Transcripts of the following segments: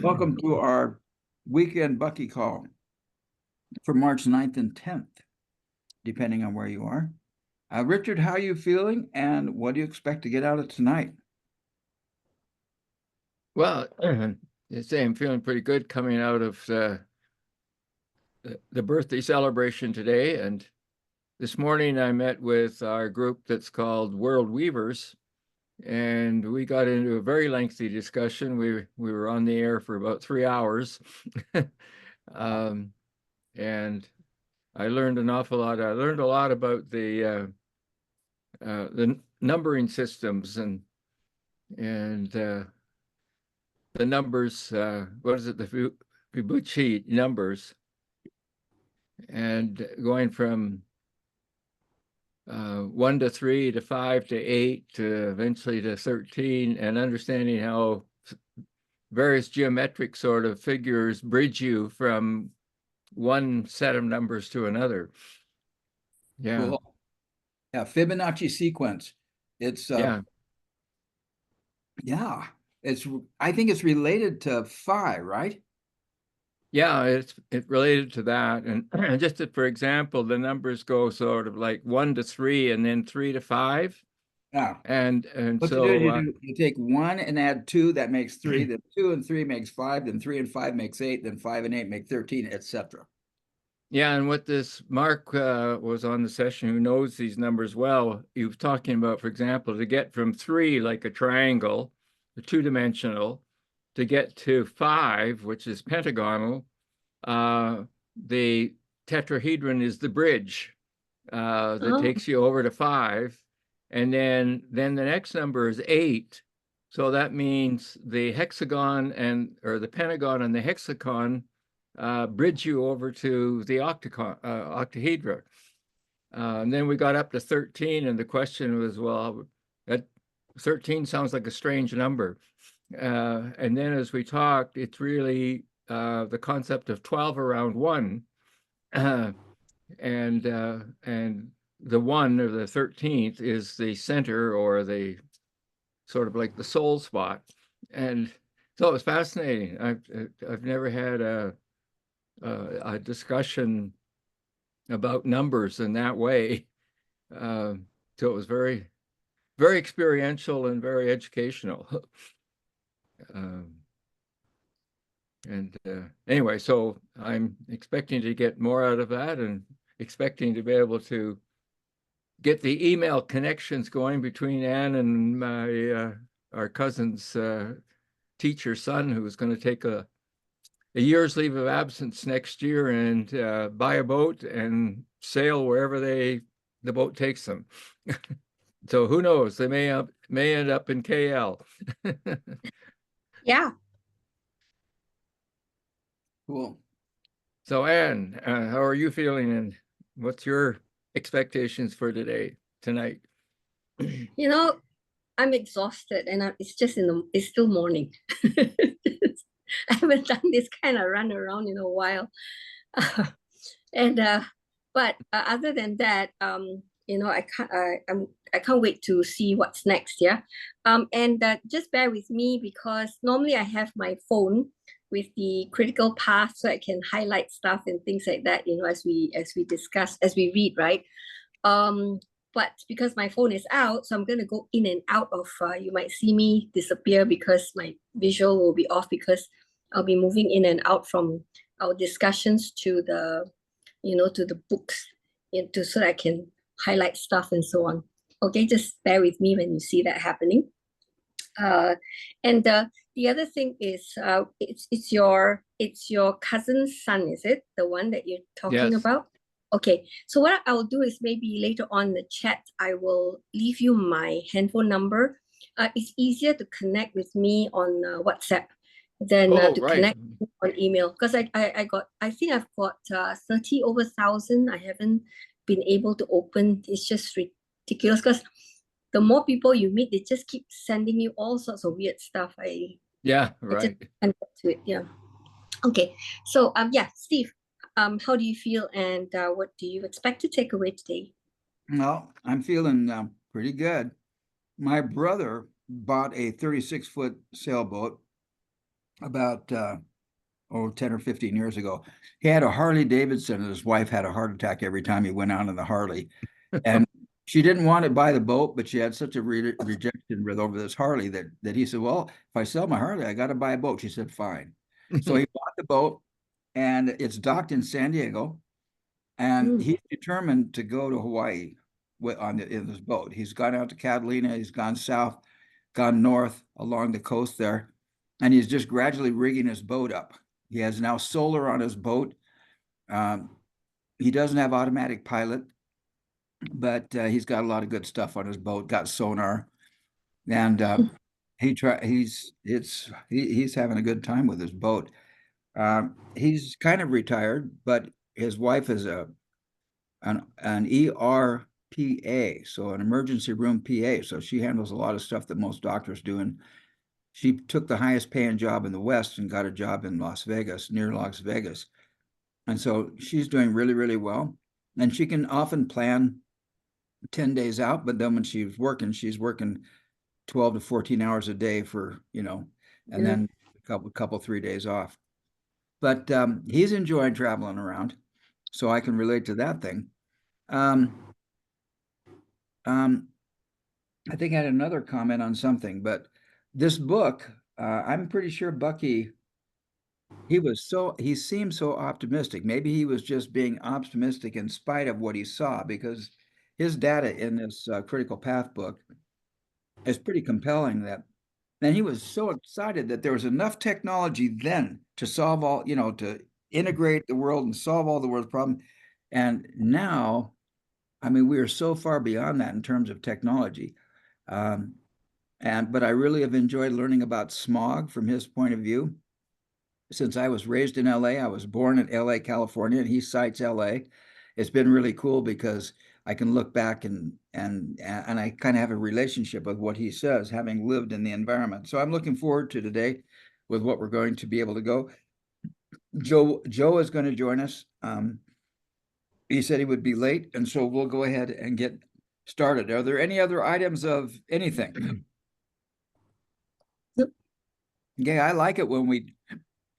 Welcome to our weekend Bucky call for March 9th and 10th, depending on where you are. Richard, how are you feeling and what do you expect to get out of tonight? Well, I'd say I'm feeling pretty good coming out of the birthday celebration today. And this morning I met with our group that's called World Weavers, and we got into a very lengthy discussion. We were on the air for about 3 hours. um, and I learned an awful lot. I learned a lot about the numbering systems and the numbers. What is it? The Fibonacci numbers, and going from 1 to 3 to 5 to 8 to eventually to 13, and understanding how various geometric sort of figures bridge you from one set of numbers to another. Yeah. Cool. Yeah, Fibonacci sequence. It's Yeah. yeah, I think it's related to phi, right? Yeah, it's related to that. And just for example, the numbers go sort of like 1 to 3 and then 3 to 5. Yeah. And What you do is so you take 1 and add 2, that makes 3, then 2 and 3 makes 5, then 3 and 5 makes 8, then 5 and 8 make 13, etc. yeah, and what this Mark was on the session, who knows these numbers well, he was talking about, for example, to get from 3, like a triangle, the two-dimensional, to get to 5, which is pentagonal, the tetrahedron is the bridge that Oh, takes you over to 5. And then the next number is 8. So that means the hexagon or the pentagon and the hexagon bridge you over to the octahedra. And then we got up to 13, and the question was, well, that 13 sounds like a strange number. And then as we talked, it's really the concept of 12 around 1. And the 1 or the 13th is the center, or the sort of like the soul spot. And so it was fascinating. I've never had a discussion about numbers in that way. So it was very, very experiential and very educational. um, and anyway, so I'm expecting to get more out of that, and expecting to be able to get the email connections going between Anne and my our cousin's teacher son, who's going to take a year's leave of absence next year and buy a boat and sail wherever the boat takes them. So who knows? They may end up in KL. yeah. Cool. So Anne, how are you feeling, and what's your expectations for tonight? You know, I'm exhausted, and it's still morning. I haven't done this kind of run around in a while. and but other than that, I can't wait to see what's next. Yeah. And just bear with me, because normally I have my phone with the critical path, so I can highlight stuff and things like that, as we discuss, as we read, right? But because my phone is out, so I'm going to go in and out of, you might see me disappear because my visual will be off, because I'll be moving in and out from our discussions to the books, so that I can highlight stuff and so on. Okay, just bear with me when you see that happening. And the other thing is, it's your cousin's son, is it? The one that you're talking Yes. about? Okay, so what I'll do is, maybe later on in the chat, I will leave you my handphone number. It's easier to connect with me on WhatsApp than to Right. connect on email, because I think I've got 30 over 1,000. I haven't been able to open. It's just ridiculous, because the more people you meet, they just keep sending you all sorts of weird stuff. Yeah, I just right. can't get to it. Yeah. Okay. So yeah, Steve, how do you feel, and what do you expect to take away today? Well, I'm feeling pretty good. My brother bought a 36-foot sailboat about 10 or 15 years ago. He had a Harley Davidson, and his wife had a heart attack every time he went out on the Harley. And she didn't want to buy the boat, but she had such a rejection with over this Harley that he said, "Well, if I sell my Harley, I got to buy a boat." She said, "Fine." So he bought the boat, and it's docked in San Diego, and Mm. he's determined to go to Hawaii in this boat. He's gone out to Catalina, he's gone south, gone north along the coast there, and he's just gradually rigging his boat up. He has now solar on his boat. Um, he doesn't have automatic pilot, but he's got a lot of good stuff on his boat. Got sonar, and he's having a good time with his boat. He's kind of retired, but his wife is an ER PA, so an emergency room PA. So she handles a lot of stuff that most doctors do. And she took the highest paying job in the West and got a job in Las Vegas, near Las Vegas. And so she's doing really, really well. And she can often plan 10 days out, but then when she's working 12 to 14 hours a day for, and Yeah. then a couple 3 days off. But he's enjoying traveling around, so I can relate to that thing. Um, um, I think I had another comment on something, but this book, I'm pretty sure Bucky, he seemed so optimistic. Maybe he was just being optimistic in spite of what he saw, because his data in this critical path book is pretty compelling. And he was so excited that there was enough technology then to solve all, to integrate the world and solve all the world's problems. And now, I mean, we are so far beyond that in terms of technology. Um, but I really have enjoyed learning about smog from his point of view. Since I was raised in LA, I was born in LA, California, and he cites LA. It's been really cool because I can look back and I kind of have a relationship with what he says, having lived in the environment. So I'm looking forward to today with what we're going to be able to go. Joe is going to join us. He said he would be late, and so we'll go ahead and get started. Are there any other items of anything? Nope. Okay, I like it when we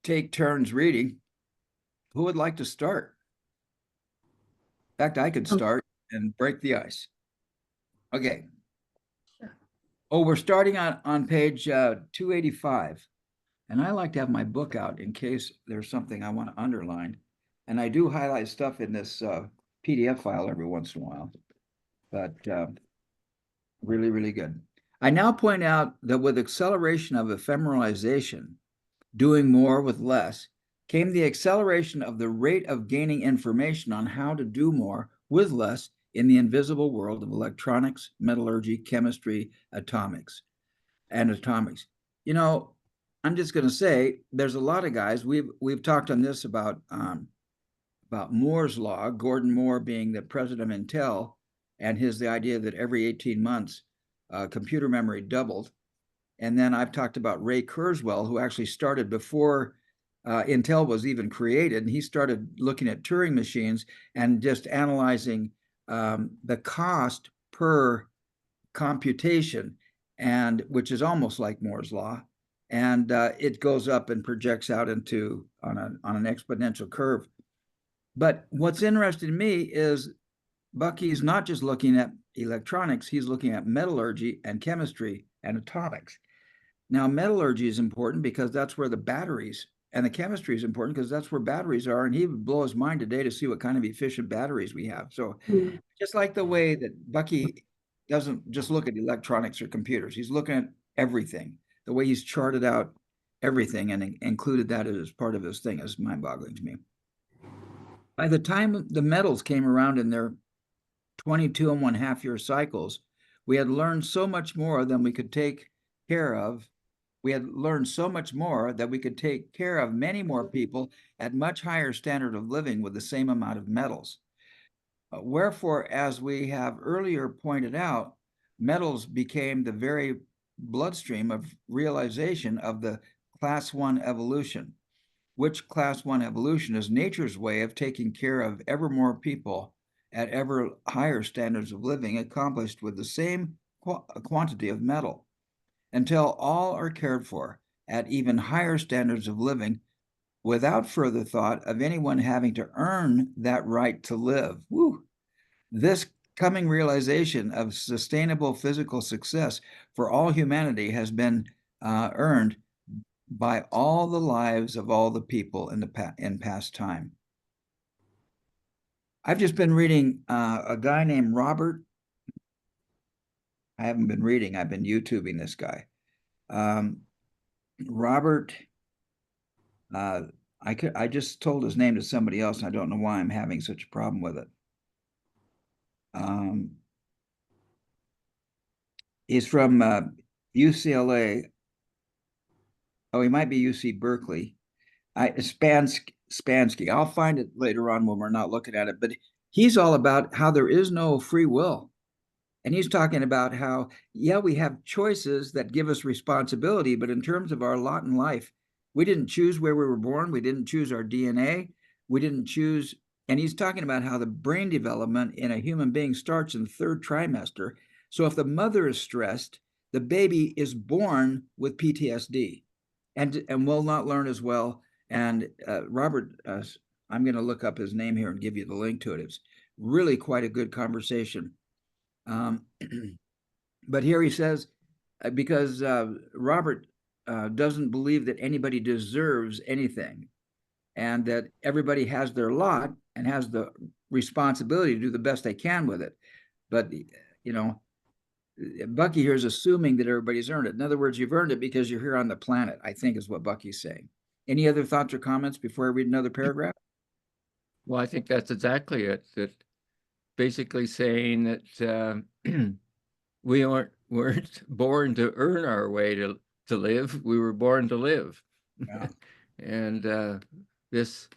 take turns reading. Who would like to start? In fact, I could start and break the ice. Okay. Sure. Oh, we're starting on page 285. And I like to have my book out in case there's something I want to underline. And I do highlight stuff in this PDF file every once in a while. But really, really good. I now point out that with acceleration of ephemeralization, doing more with less, came the acceleration of the rate of gaining information on how to do more with less in the invisible world of electronics, metallurgy, chemistry, atomics. I'm just going to say there's a lot of guys. We've talked on this about Moore's law, Gordon Moore being the president of Intel, and the idea that every 18 months computer memory doubled. And then I've talked about Ray Kurzweil, who actually started before Intel was even created. And he started looking at Turing machines and just analyzing the cost per computation, and which is almost like Moore's law. And it goes up and projects out into on an exponential curve. But what's interesting to me is Bucky's not just looking at electronics, he's looking at metallurgy and chemistry and atomics. Now, metallurgy is important because that's where the batteries, and the chemistry is important because that's where batteries are. And he would blow his mind today to see what kind of efficient batteries we have. So just like the way that Bucky doesn't just look at electronics or computers, he's looking at everything. The way he's charted out everything and included that as part of his thing is mind-boggling to me. By the time the metals came around in their 22.5 year cycles, we had learned so much more than we could take care of. We had learned so much more that we could take care of many more people at much higher standard of living with the same amount of metals. Wherefore, as we have earlier pointed out, metals became the very bloodstream of realization of the class 1 evolution, which class 1 evolution is nature's way of taking care of ever more people at ever higher standards of living, accomplished with the same quantity of metal. Until all are cared for, at even higher standards of living without further thought of anyone having to earn that right to live. Woo. This coming realization of sustainable physical success for all humanity has been earned by all the lives of all the people in past time. I've just been reading a guy named Robert. I haven't been reading, I've been YouTubing this guy. Robert, I just told his name to somebody else, and I don't know why I'm having such a problem with it. He's from UCLA. Oh, he might be UC Berkeley. Spansky. I'll find it later on when we're not looking at it. But he's all about how there is no free will. And he's talking about how, yeah, we have choices that give us responsibility, but in terms of our lot in life, we didn't choose where we were born. We didn't choose our DNA. We didn't choose. And he's talking about how the brain development in a human being starts in the third trimester. So if the mother is stressed, the baby is born with PTSD and will not learn as well. And Robert, I'm going to look up his name here and give you the link to it. It's really quite a good conversation. But here he says, because Robert doesn't believe that anybody deserves anything and that everybody has their lot and has the responsibility to do the best they can with it. But, you know, Bucky here is assuming that everybody's earned it. In other words, you've earned it because you're here on the planet, I think is what Bucky's saying. Any other thoughts or comments before I read another paragraph? Well, I think that's exactly it. That basically saying that we weren't born to earn our way to live. We were born to live. Yeah. And this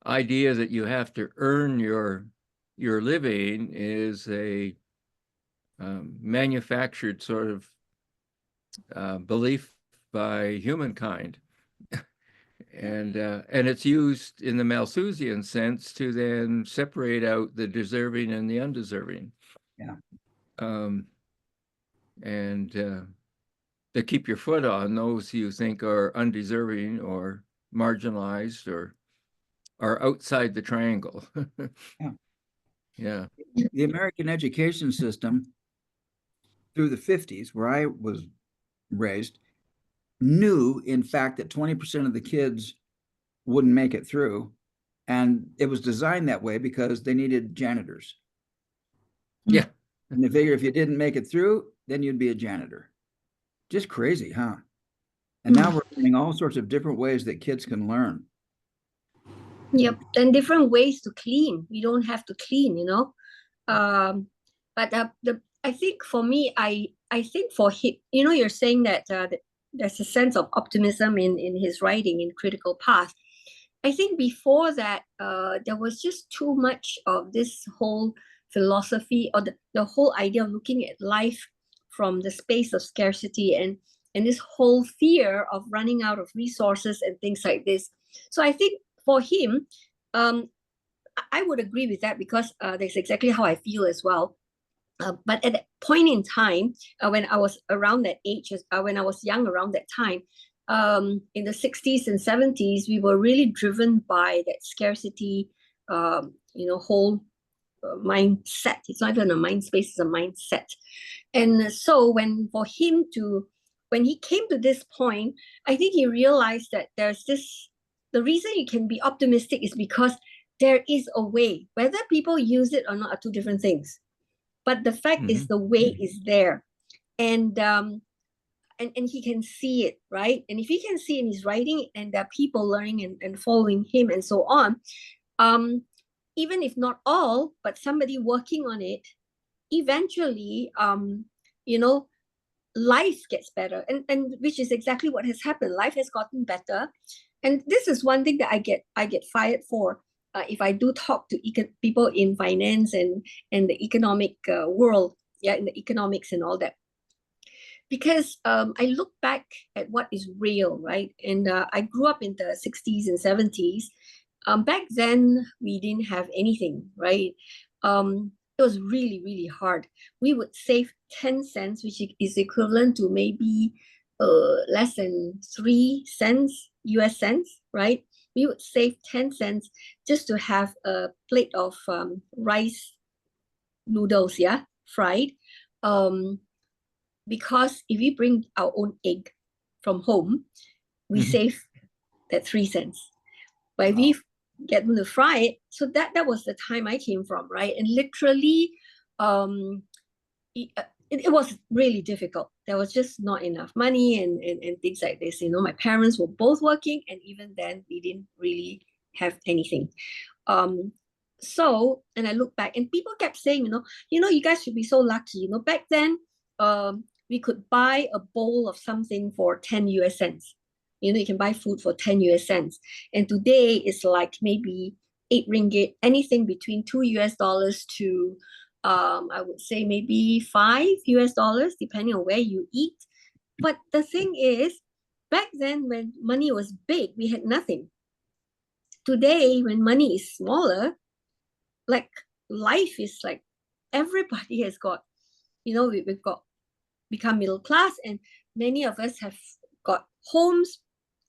idea that you have to earn your living is a manufactured sort of belief by humankind. And it's used in the Malthusian sense to then separate out the deserving and the undeserving. Yeah. And to keep your foot on those you think are undeserving or marginalized or are outside the triangle. Yeah. Yeah. The American education system through the 50s, where I was raised, knew, in fact, that 20% of the kids wouldn't make it through. And it was designed that way because they needed janitors. Yeah. And they figured if you didn't make it through, then you'd be a janitor. Just crazy, huh? And now we're learning all sorts of different ways that kids can learn. Yep, and different ways to clean. We don't have to clean, you know. But I think for me, I think for him, you know, you're saying that there's a sense of optimism in his writing in Critical Path. I think before that, there was just too much of this whole philosophy or the whole idea of looking at life from the space of scarcity and this whole fear of running out of resources and things like this. So I think for him, I would agree with that because that's exactly how I feel as well. But at that point in time, when I was around that age, when I was young around that time, in the 60s and 70s, we were really driven by that scarcity, whole mindset. It's not even a mind space, it's a mindset. And so when he came to this point, I think he realized that the reason you can be optimistic is because there is a way. Whether people use it or not are two different things. But the fact is the way is there. And he can see it, right? And if he can see in his writing and there are people learning and following him and so on, even if not all, but somebody working on it, eventually, life gets better. And which is exactly what has happened. Life has gotten better. And this is one thing that I get fired for. If I do talk to people in finance and the economic world, in the economics and all that, because I look back at what is real, right? And I grew up in the 60s and 70s. Back then, we didn't have anything, right? It was really, really hard. We would save 10 cents, which is equivalent to maybe less than 3 cents, US cents, right? We would save 10 cents just to have a plate of rice noodles, yeah, fried. Because if we bring our own egg from home, we save that 3 cents. But if we get them to fry it, so that was the time I came from, right? And literally, it was really difficult. There was just not enough money and things like this. You know, my parents were both working, and even then, we didn't really have anything. So, and I look back, and people kept saying, you guys should be so lucky. You know, back then, we could buy a bowl of something for 10 US cents. You know, you can buy food for 10 US cents. And today it's like maybe 8 ringgit, anything between $2 to I would say maybe $5 depending on where you eat. But the thing is, back then when money was big, we had nothing. Today, when money is smaller, like life is like everybody has got, we've got become middle class, and many of us have got homes,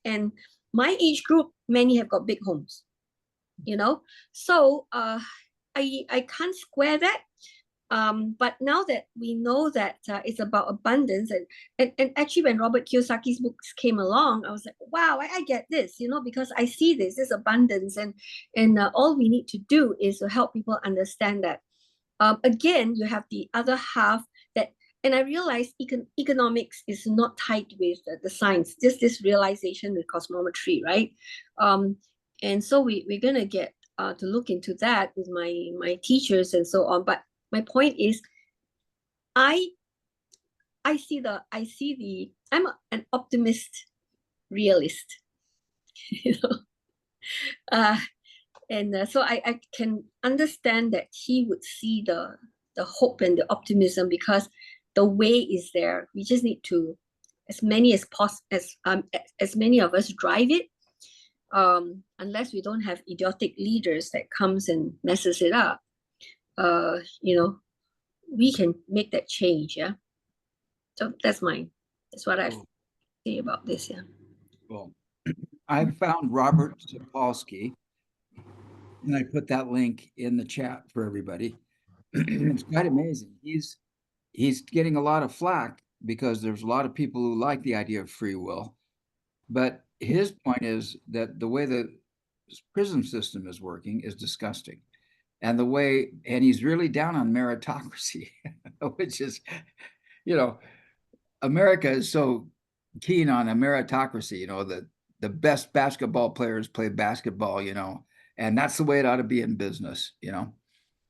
and my age group, many have got big homes, so I can't square that. But now that we know that it's about abundance, and actually when Robert Kiyosaki's books came along, I was like, wow, I get this, because I see this abundance, and all we need to do is to help people understand that. Again, you have the other half that, and I realized economics is not tied with the science, just this realization with cosmometry, right? And so we're gonna get to look into that with my teachers and so on. But my point is, I see the I'm an optimist realist, you know. And so I can understand that he would see the hope and the optimism, because the way is there. We just need to, as many as as many of us drive it. Unless we don't have idiotic leaders that comes and messes it up, we can make that change. Yeah. So that's what I say about this. Yeah. Well, I found Robert Sapolsky, and I put that link in the chat for everybody. It's quite amazing. He's getting a lot of flack because there's a lot of people who like the idea of free will. But his point is that the way the prison system is working is disgusting. And he's really down on meritocracy, which is, America is so keen on a meritocracy, that the best basketball players play basketball, and that's the way it ought to be in business,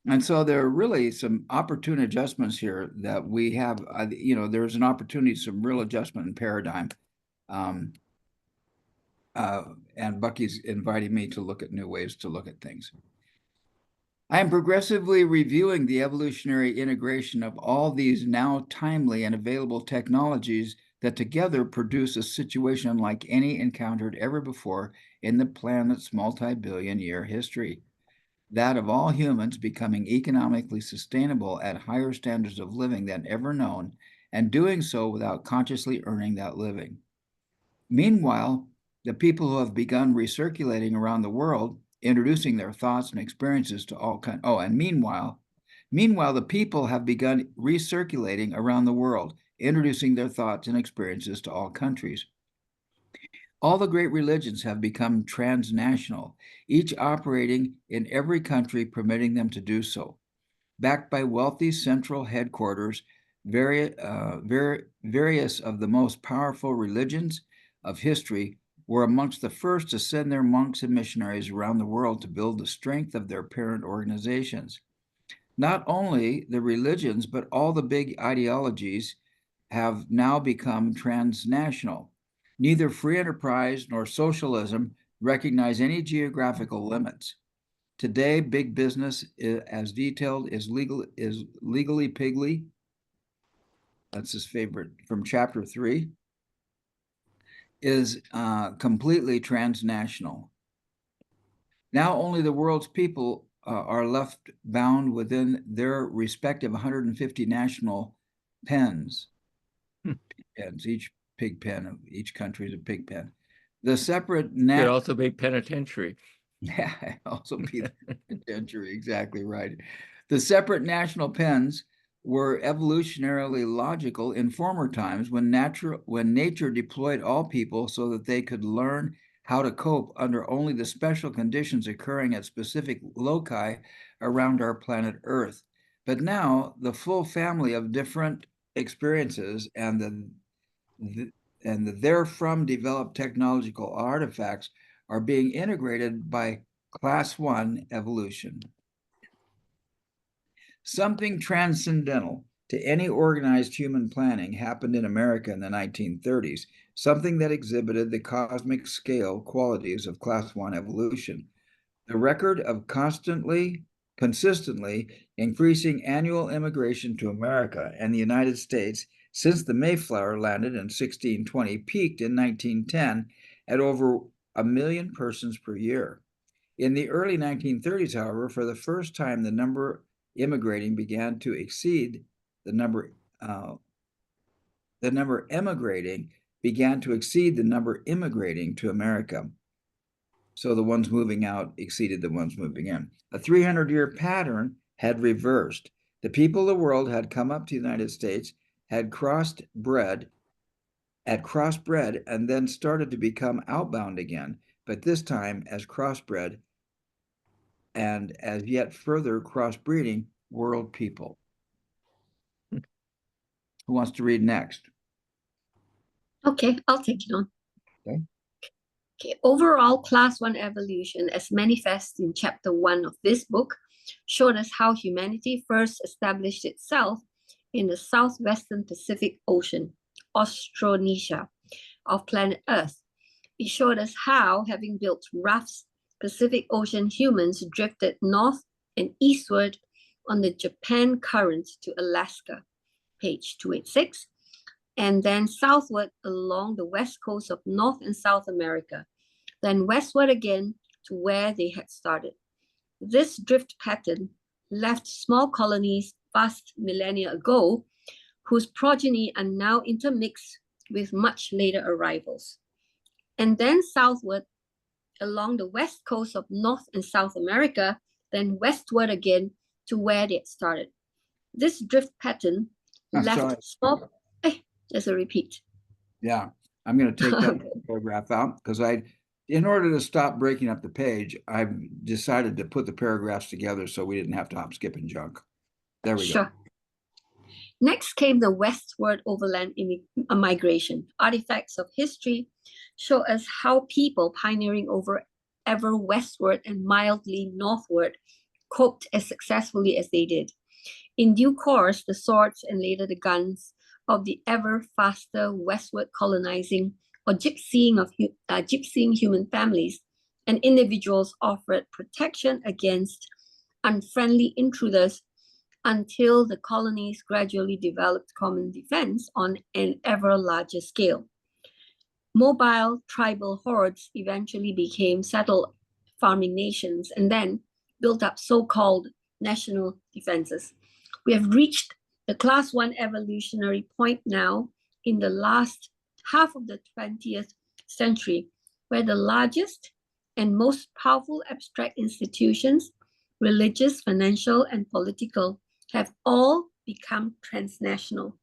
And so there are really some opportune adjustments here that we have, there's an opportunity, some real adjustment in paradigm. And Bucky's inviting me to look at new ways to look at things. I am progressively reviewing the evolutionary integration of all these now timely and available technologies that together produce a situation unlike any encountered ever before in the planet's multi-billion-year history. That of all humans becoming economically sustainable at higher standards of living than ever known, and doing so without consciously earning that living. Meanwhile, the people who have begun recirculating around the world, introducing their thoughts and experiences to all kinds. Oh, and meanwhile, the people have begun recirculating around the world, introducing their thoughts and experiences to all countries. All the great religions have become transnational, each operating in every country, permitting them to do so. Backed by wealthy central headquarters, various of the most powerful religions of history were amongst the first to send their monks and missionaries around the world to build the strength of their parent organizations. Not only the religions, but all the big ideologies have now become transnational. Neither free enterprise nor socialism recognize any geographical limits. Today, big business, as detailed, is legally pigly. That's his favorite from chapter 3. Is completely transnational. Now only the world's people are left bound within their respective 150 national pens, each pig pen. Each country is a pig pen. The separate Could also be penitentiary. yeah, also be the penitentiary, exactly right. The separate national pens were evolutionarily logical in former times when nature deployed all people so that they could learn how to cope under only the special conditions occurring at specific loci around our planet Earth. But now the full family of different experiences and the therefrom developed technological artifacts are being integrated by class 1 evolution. Something transcendental to any organized human planning happened in America in the 1930s, something that exhibited the cosmic scale qualities of class 1 evolution. The record of consistently increasing annual immigration to America and the United States since the Mayflower landed in 1620 peaked in 1910 at over 1 million persons per year. In the early 1930s, however, for the first time, the number immigrating began to exceed the number emigrating began to exceed the number immigrating to America. So the ones moving out exceeded the ones moving in. A 300-year pattern had reversed. The people of the world had come up to the United States, had crossbred, and then started to become outbound again, but this time as crossbred and as yet further crossbreeding world people. Who wants to read next? Okay, I'll take it on. Okay. Okay, overall, class 1 evolution, as manifest in chapter 1 of this book, showed us how humanity first established itself in the southwestern Pacific Ocean, Austronesia, of planet Earth. It showed us how, having built rafts, Pacific Ocean humans drifted north and eastward on the Japan Current to Alaska, page 286, and then southward along the west coast of North and South America, then westward again to where they had started. This drift pattern left small colonies vast millennia ago, whose progeny are now intermixed with much later arrivals. And then southward along the west coast of North and South America, then westward again to where they had started. This drift pattern left small... there's a repeat. Yeah, I'm going to take that paragraph out because in order to stop breaking up the page, I've decided to put the paragraphs together so we didn't have to hop, skip, and junk. There we go. Next came the westward overland migration. Artifacts of history show us how people pioneering ever westward and mildly northward coped as successfully as they did. In due course, the swords and later the guns of the ever faster westward colonizing or gypsying human families and individuals offered protection against unfriendly intruders until the colonies gradually developed common defense on an ever larger scale. Mobile tribal hordes eventually became settled farming nations and then built up so-called national defenses. We have reached the class 1 evolutionary point now in the last half of the 20th century, where the largest and most powerful abstract institutions, religious, financial, and political, have all become transnational.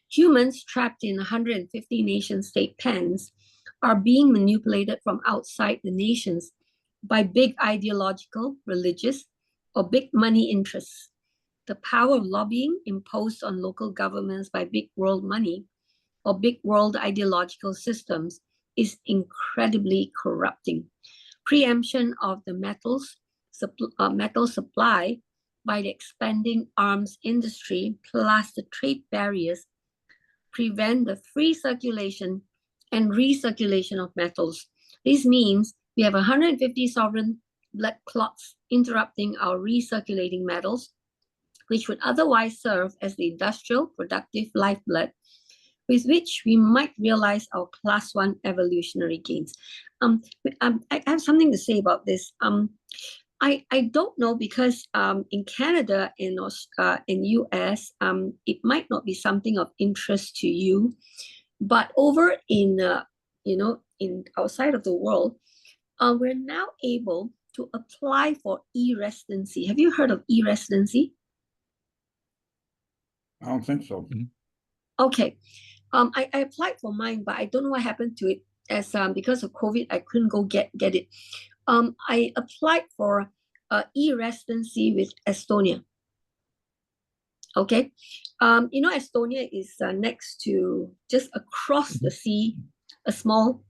Humans trapped in 150 nation-state pens are being manipulated from outside the nations by big ideological, religious, or big money interests. The power of lobbying imposed on local governments by big world money or big world ideological systems is incredibly corrupting. Preemption of the metal supply by the expanding arms industry plus the trade barriers prevent the free circulation and recirculation of metals. This means we have 150 sovereign blood clots interrupting our recirculating metals, which would otherwise serve as the industrial productive lifeblood with which we might realize our class 1 evolutionary gains. I have something to say about this. I don't know because in Canada, in US, it might not be something of interest to you. But over in in outside of the world, we're now able to apply for e-residency. Have you heard of e-residency? I don't think so. Okay. I applied for mine, but I don't know what happened to it. As because of COVID, I couldn't go get it. I applied for e-residency with Estonia. Okay. Estonia is next to, just across the sea, a small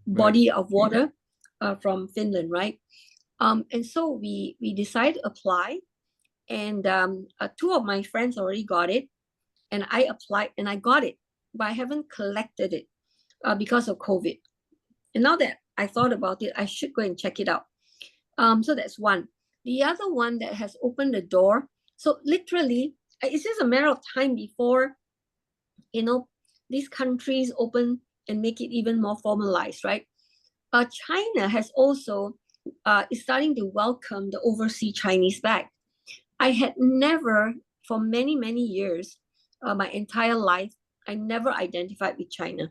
body of water from Finland, right? And so we decided to apply, and two of my friends already got it, and I applied and I got it, but I haven't collected it because of COVID. And now that I thought about it, I should go and check it out. So that's one. The other one that has opened the door. So literally, it's just a matter of time before, these countries open and make it even more formalized, right? China has also is starting to welcome the overseas Chinese back. I had never, for many, many years, my entire life, I never identified with China,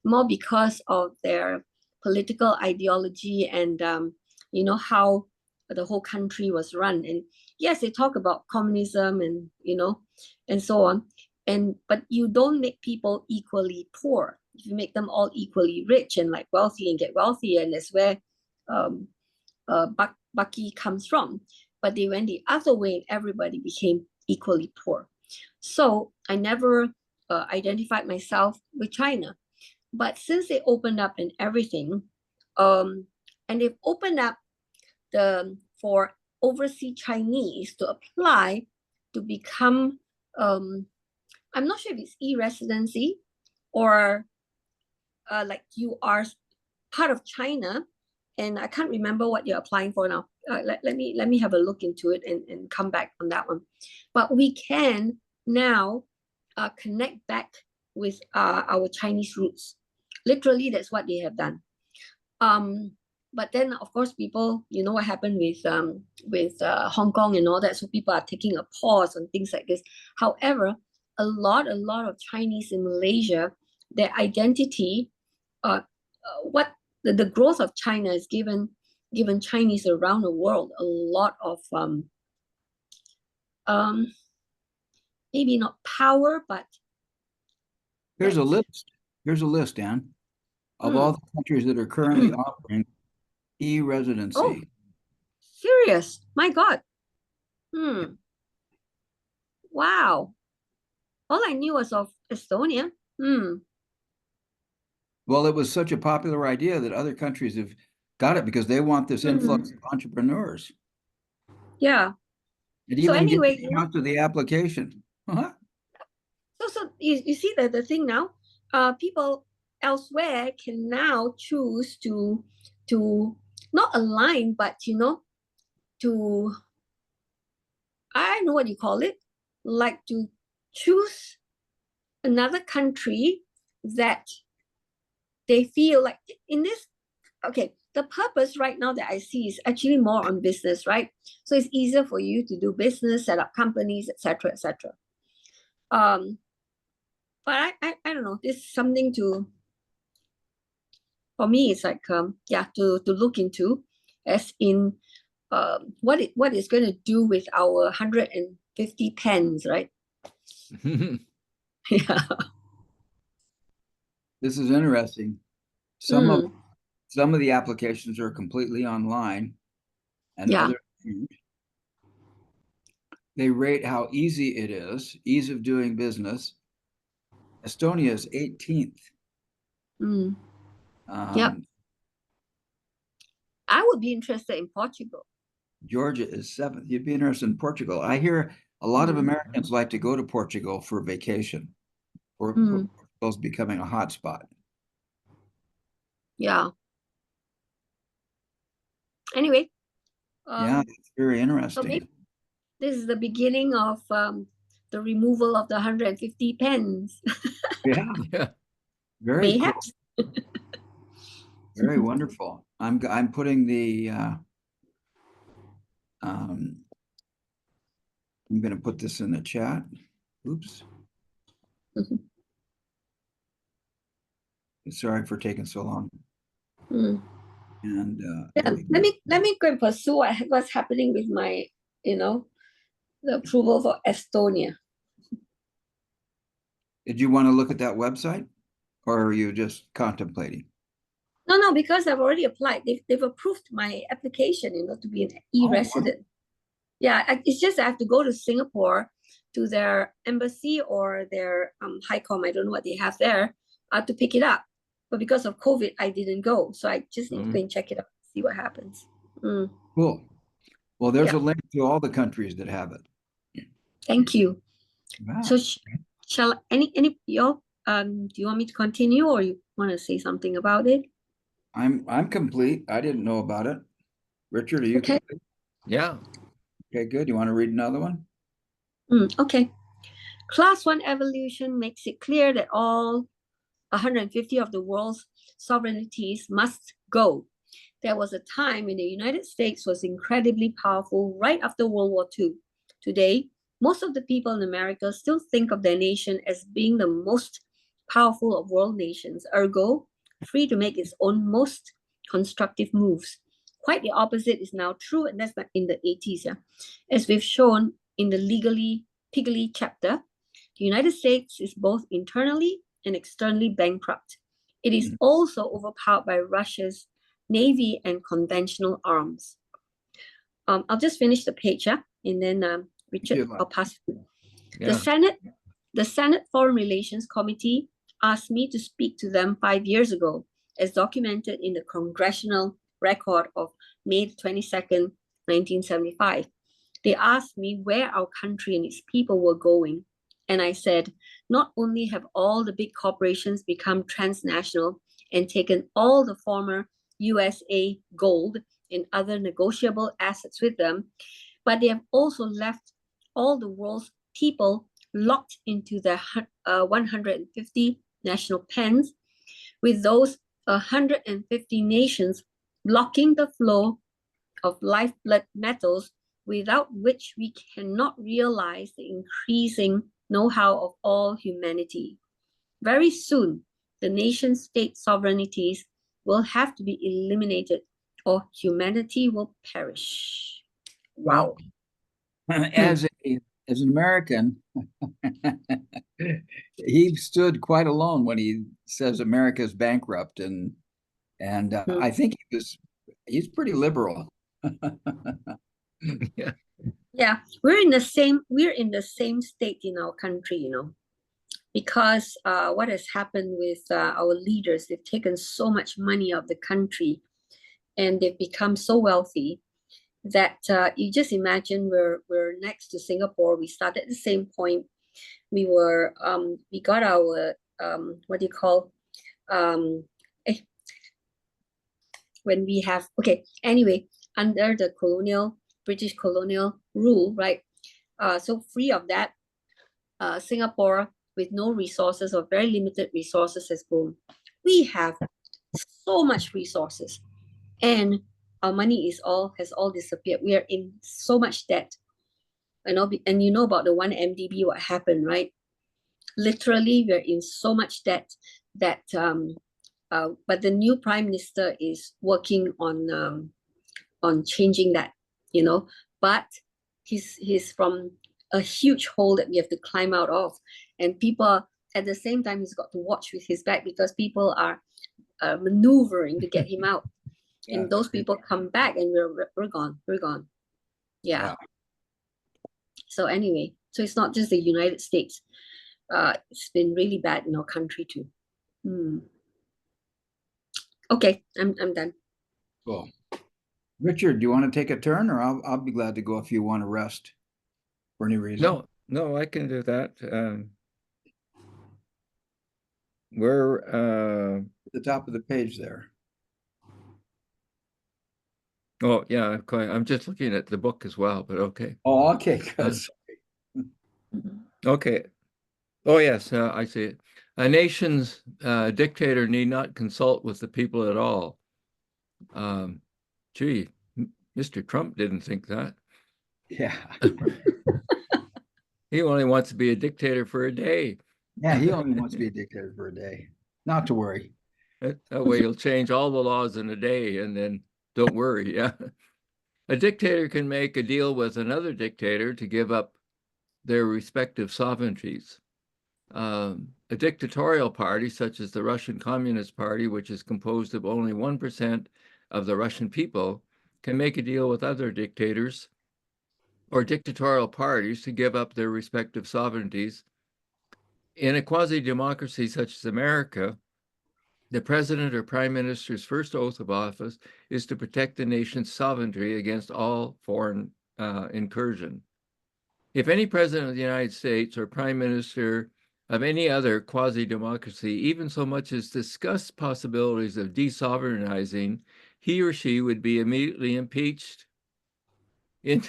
more because of their political ideology and how the whole country was run. And yes, they talk about communism and and so on. But you don't make people equally poor. You make them all equally rich and like wealthy and get wealthier, and that's where Bucky comes from. But they went the other way and everybody became equally poor. So I never identified myself with China. But since they opened up and everything, and they've opened up for overseas Chinese to apply to become, I'm not sure if it's e-residency or like you are part of China, and I can't remember what you're applying for now. Let me have a look into it and come back on that one. But we can now connect back with our Chinese roots. Literally, that's what they have done. But then, of course, people, you know what happened with Hong Kong and all that. So people are taking a pause on things like this. However, a lot of Chinese in Malaysia, their identity, what the growth of China has given Chinese around the world a lot of maybe not power, but Here's a list. Here's a list, Anne, of all the countries that are currently offering oh, e-residency. serious. My God. Wow. All I knew was of Estonia. Well, it was such a popular idea that other countries have got it because they want this influx of entrepreneurs. Yeah. It So even anyway, gets out to the application. So you see that the thing now, people elsewhere can now choose to not align, but to, I don't know what you call it, like to choose another country that they feel like in this. Okay, the purpose right now that I see is actually more on business, right? So it's easier for you to do business, set up companies, etc., etc. But I don't know. This is something to, for me. It's like yeah, to look into, as in what it's going to do with our 150 pence, right? Yeah. This is interesting. Some of the applications are completely online, and Yeah. other they rate how easy it is, ease of doing business. Estonia is 18th. Yep. I would be interested in Portugal. Georgia is 7th. You'd be interested in Portugal. I hear a lot of Americans like to go to Portugal for vacation. Portugal's becoming a hot spot. Yeah. Anyway. Yeah, it's very So interesting. maybe this is the beginning of the removal of the 150 pence. Yeah. Yeah. Very cool. Mayhaps. Very wonderful. I'm putting the I'm going to put this in the chat. Oops. Sorry for taking so long. Mm. And Yeah, there we go. let me go and pursue what's happening with my, the approval for Estonia. Did you want to look at that website, or are you just contemplating? No, because I've already applied. They've approved my application, to be an e-resident. Yeah, it's just I have to go to Singapore to their embassy or their high com. I don't know what they have there to pick it up. But because of COVID, I didn't go. So I just need to go and check it out, see what happens. Mm. Cool. Well, there's Yeah. a link to all the countries that have it. Thank you. Wow. So shall any y'all do you want me to continue or you want to say something about it? I'm complete. I didn't know about it. Richard, are you Okay. complete? Yeah. Okay, good. You want to read another one? Okay. Class 1 evolution makes it clear that all 150 of the world's sovereignties must go. There was a time when the United States was incredibly powerful right after World War II. Today, most of the people in America still think of their nation as being the most powerful of world nations, ergo, free to make its own most constructive moves. Quite the opposite is now true, and that's in the 80s. Yeah? As we've shown in the legally piggly chapter, the United States is both internally and externally bankrupt. It is also overpowered by Russia's navy and conventional arms. I'll just finish the page, and then Richard, I'll pass. Yeah. The Senate Foreign Relations Committee asked me to speak to them 5 years ago, as documented in the congressional record of May 22nd, 1975. They asked me where our country and its people were going. And I said, not only have all the big corporations become transnational and taken all the former USA gold and other negotiable assets with them, but they have also left all the world's people locked into their 150 national pens, with those 150 nations blocking the flow of lifeblood metals, without which we cannot realize the increasing know-how of all humanity. Very soon, the nation-state sovereignties will have to be eliminated, or humanity will perish. Wow. As an American, he stood quite alone when he says America's bankrupt, and I think he's pretty liberal. Yeah. Yeah, we're in the same state in our country, because what has happened with our leaders, they've taken so much money out of the country and they've become so wealthy that you just imagine we're next to Singapore. We started at the same point. We got our what do you call when we have anyway, under the British colonial rule, right? So free of that, Singapore with no resources or very limited resources has grown. We have so much resources, and our money has all disappeared. We are in so much debt. And you know about the 1MDB, what happened, right? Literally, we're in so much debt that but the new prime minister is working on changing that, but he's from a huge hole that we have to climb out of, and people at the same time he's got to watch with his back because people are maneuvering to get him out. Yeah. And those people come back and we're gone. Yeah. Wow. So anyway, so it's not just the United States. It's been really bad in our country too. Okay, I'm done. Cool. Richard, do you want to take a turn, or I'll be glad to go if you want to rest for any reason? No, I can do that. We're at the top of the page there. Oh yeah, I'm just looking at the book as well, but okay. Oh, okay, good. Okay. Oh yes, I see it. A nation's dictator need not consult with the people at all. Gee, Mr. Trump didn't think that. Yeah. He only wants to be a dictator for a day. Yeah, he only wants to be a dictator for a day. Not to worry. That way you'll change all the laws in a day and then don't worry. Yeah. A dictator can make a deal with another dictator to give up their respective sovereignties. A dictatorial party, such as the Russian Communist Party, which is composed of only 1% of the Russian people, can make a deal with other dictators or dictatorial parties to give up their respective sovereignties. In a quasi-democracy such as America, the president or prime minister's first oath of office is to protect the nation's sovereignty against all foreign incursion. If any president of the United States or prime minister of any other quasi-democracy even so much as discuss possibilities of desovereignizing, he or she would be immediately impeached. In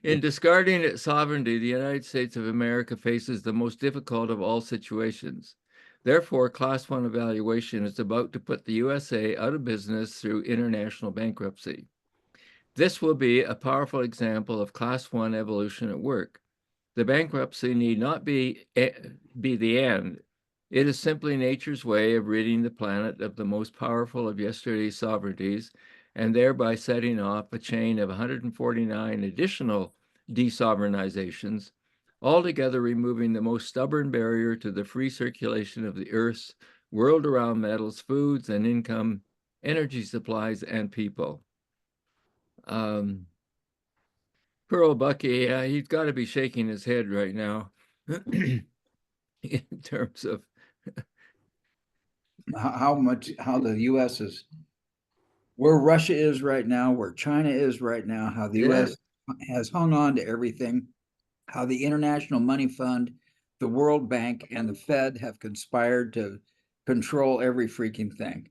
discarding its sovereignty, the United States of America faces the most difficult of all situations. Therefore, Class 1 evaluation is about to put the USA out of business through international bankruptcy. This will be a powerful example of Class 1 evolution at work. The bankruptcy need not be the end. It is simply nature's way of ridding the planet of the most powerful of yesterday's sovereignties, and thereby setting off a chain of 149 additional desovereignizations, altogether removing the most stubborn barrier to the free circulation of the Earth's world-around metals, foods, and income, energy supplies, and people. Poor old Bucky, he's got to be shaking his head right now in terms of how the U.S. is, where Russia is right now, where China is right now, how the U.S. has hung on to everything, how the International Money Fund, the World Bank, and the Fed have conspired to control every freaking thing.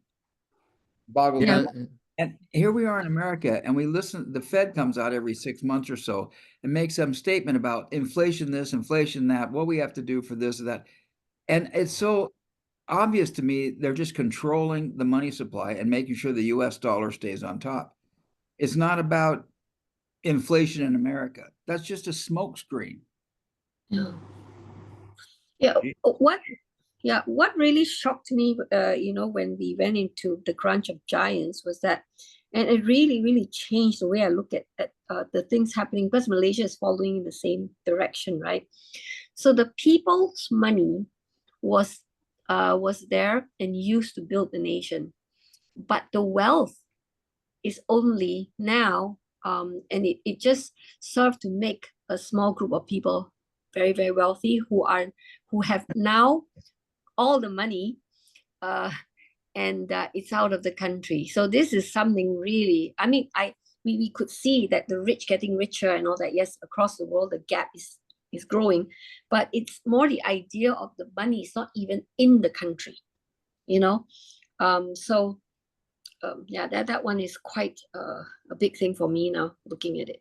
Boggles my mind. And here we are in America, and we listen. The Fed comes out every 6 months or so and makes some statement about inflation, this, inflation, that, what we have to do for this or that. And it's so obvious to me they're just controlling the money supply and making sure the US dollar stays on top. It's not about inflation in America. That's just a smokescreen. Yeah. Yeah. What really shocked me, when we went into the crunch of giants was that, and it really, really changed the way I look at the things happening, because Malaysia is following in the same direction, right? So the people's money was there and used to build the nation, but the wealth is only now, and it just served to make a small group of people very, very wealthy who have now all the money, and it's out of the country. So this is something really, I mean, we could see that the rich getting richer and all that. Yes, across the world the gap is growing, but it's more the idea of the money is not even in the country, that one is quite a big thing for me now, looking at it.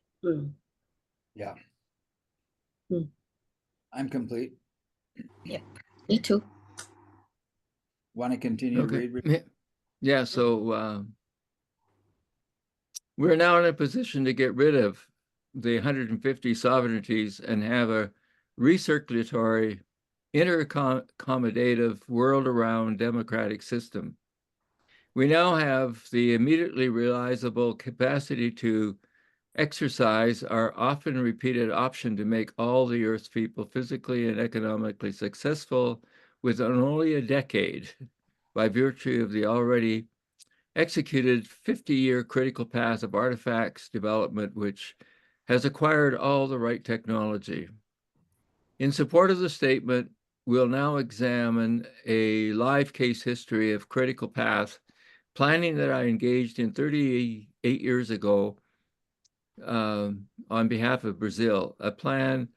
Yeah. I'm complete. Yeah, me too. Want to continue? Okay. Read? Yeah, so we're now in a position to get rid of the 150 sovereignties and have a recirculatory, interaccommodative, world-around democratic system. We now have the immediately realizable capacity to exercise our often repeated option to make all the Earth's people physically and economically successful within only a decade, by virtue of the already executed 50-year critical path of artifacts development, which has acquired all the right technology. In support of the statement, we'll now examine a live case history of critical path planning that I engaged in 38 years ago on behalf of Brazil, a plan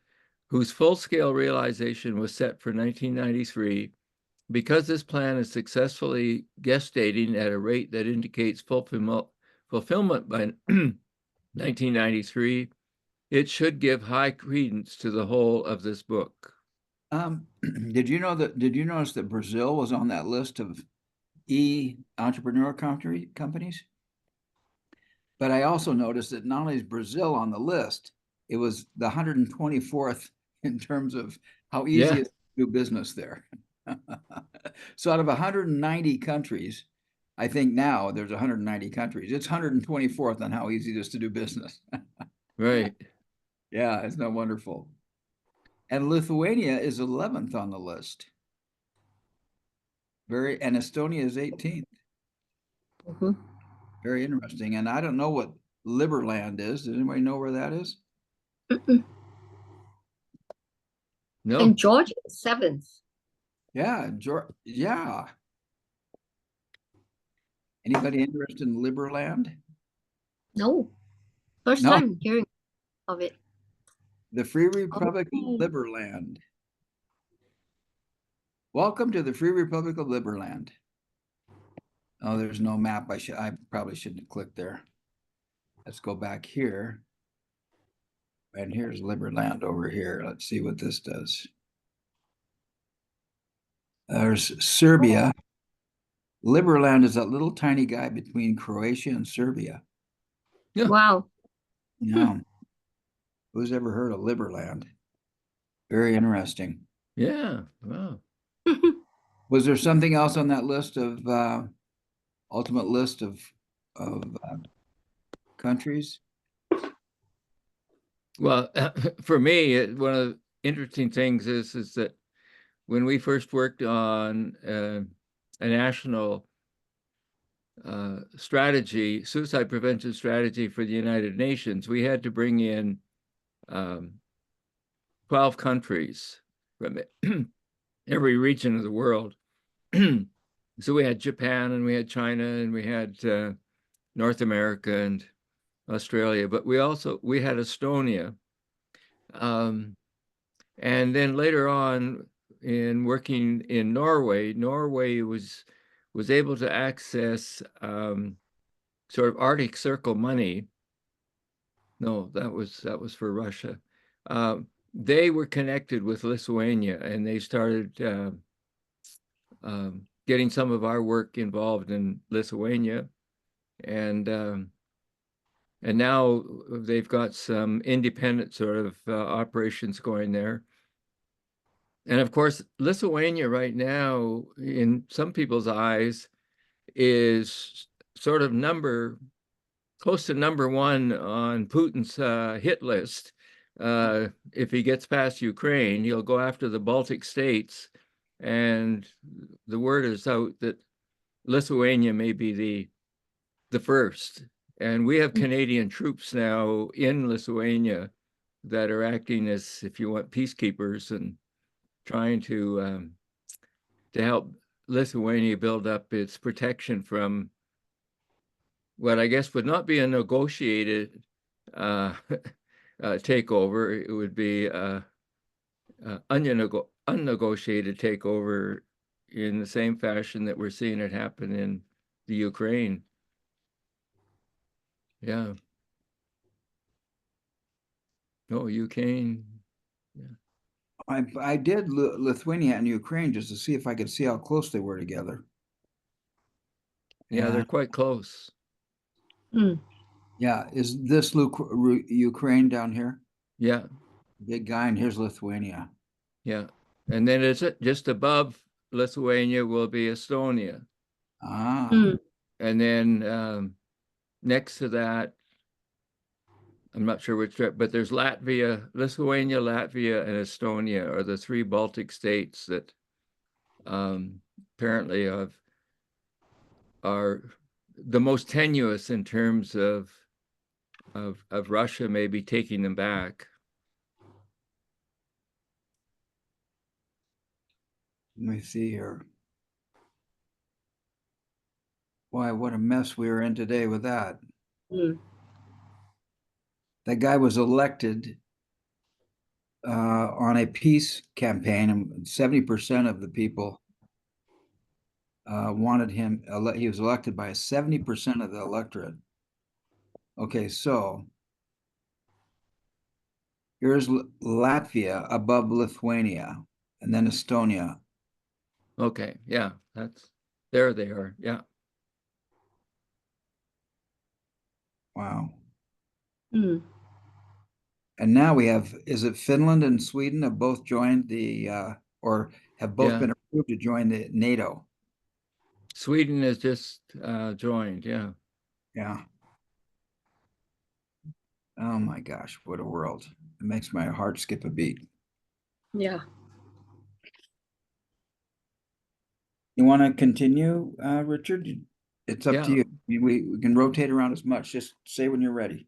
whose full-scale realization was set for 1993. Because this plan is successfully gestating at a rate that indicates fulfillment by 1993, it should give high credence to the whole of this book. Did you notice that Brazil was on that list of entrepreneur companies? But I also noticed that not only is Brazil on the list, it was the 124th in terms of how easy it is to do business there. So out of 190 countries, I think now there's 190 countries. It's 124th on how easy it is to do business. Right. Yeah, isn't that wonderful? And Lithuania is 11th on the list. And Estonia is 18th. Mhm. Very interesting. And I don't know what Liberland is. Does anybody know where that is? No. And Georgia is 7th. Yeah, yeah. Anybody interested in Liberland? No, first No, time hearing of it. the Free Republic of Oh. Liberland. Welcome to the Free Republic of Liberland. Oh, there's no map. I probably shouldn't have clicked there. Let's go back here. And here's Liberland over here. Let's see what this does. There's Serbia. Liberland is that little tiny guy between Croatia and Serbia. Yeah. Wow. Yeah. Who's ever heard of Liberland? Very interesting. Yeah. Wow. Was there something else on that list of ultimate list of countries? Well, for me, one of the interesting things is that when we first worked on a national strategy, suicide prevention strategy for the United Nations, we had to bring in 12 countries from every region of the world. So we had Japan and we had China and we had North America and Australia, but we had Estonia. And then later on in working in Norway, Norway was able to access sort of Arctic Circle money. No, that was for Russia. They were connected with Lithuania, and they started getting some of our work involved in Lithuania, and now they've got some independent sort of operations going there. And of course, Lithuania right now, in some people's eyes, is sort of close to number one on Putin's hit list. If he gets past Ukraine, he'll go after the Baltic states. And the word is out that Lithuania may be the first. And we have Canadian troops now in Lithuania that are acting as, if you want, peacekeepers and trying to help Lithuania build up its protection from what I guess would not be a negotiated takeover. It would be unnegotiated takeover in the same fashion that we're seeing it happen in the Ukraine. Yeah. No, Ukraine. Yeah. I did Lithuania and Ukraine just to see if I could see how close they were together. Yeah, they're quite close. Mm. Yeah, is this Ukraine down here? Yeah. Big guy, and here's Lithuania. Yeah. And then it's just above Lithuania will be Estonia. Ah, Mm. And then next to that, I'm not sure which, but there's Latvia, Lithuania, Latvia, and Estonia are the three Baltic states that apparently are the most tenuous in terms of Russia maybe taking them back. let me see here. Why, what a mess we were in today with that. Mm. That guy was elected on a peace campaign, and 70% of the people wanted him. He was elected by 70% of the electorate. Okay, so here's Latvia above Lithuania, and then Estonia. Okay, yeah, there they are. Yeah. Wow. Mm. And now we have, is it Finland and Sweden have both joined or have both Yeah. been to join the NATO. Sweden has just joined, yeah. Yeah. Oh my gosh, what a world. It makes my heart skip a beat. Yeah. You want to continue, Richard? It's up to Yeah. you. We can rotate around as much. Just say when you're ready.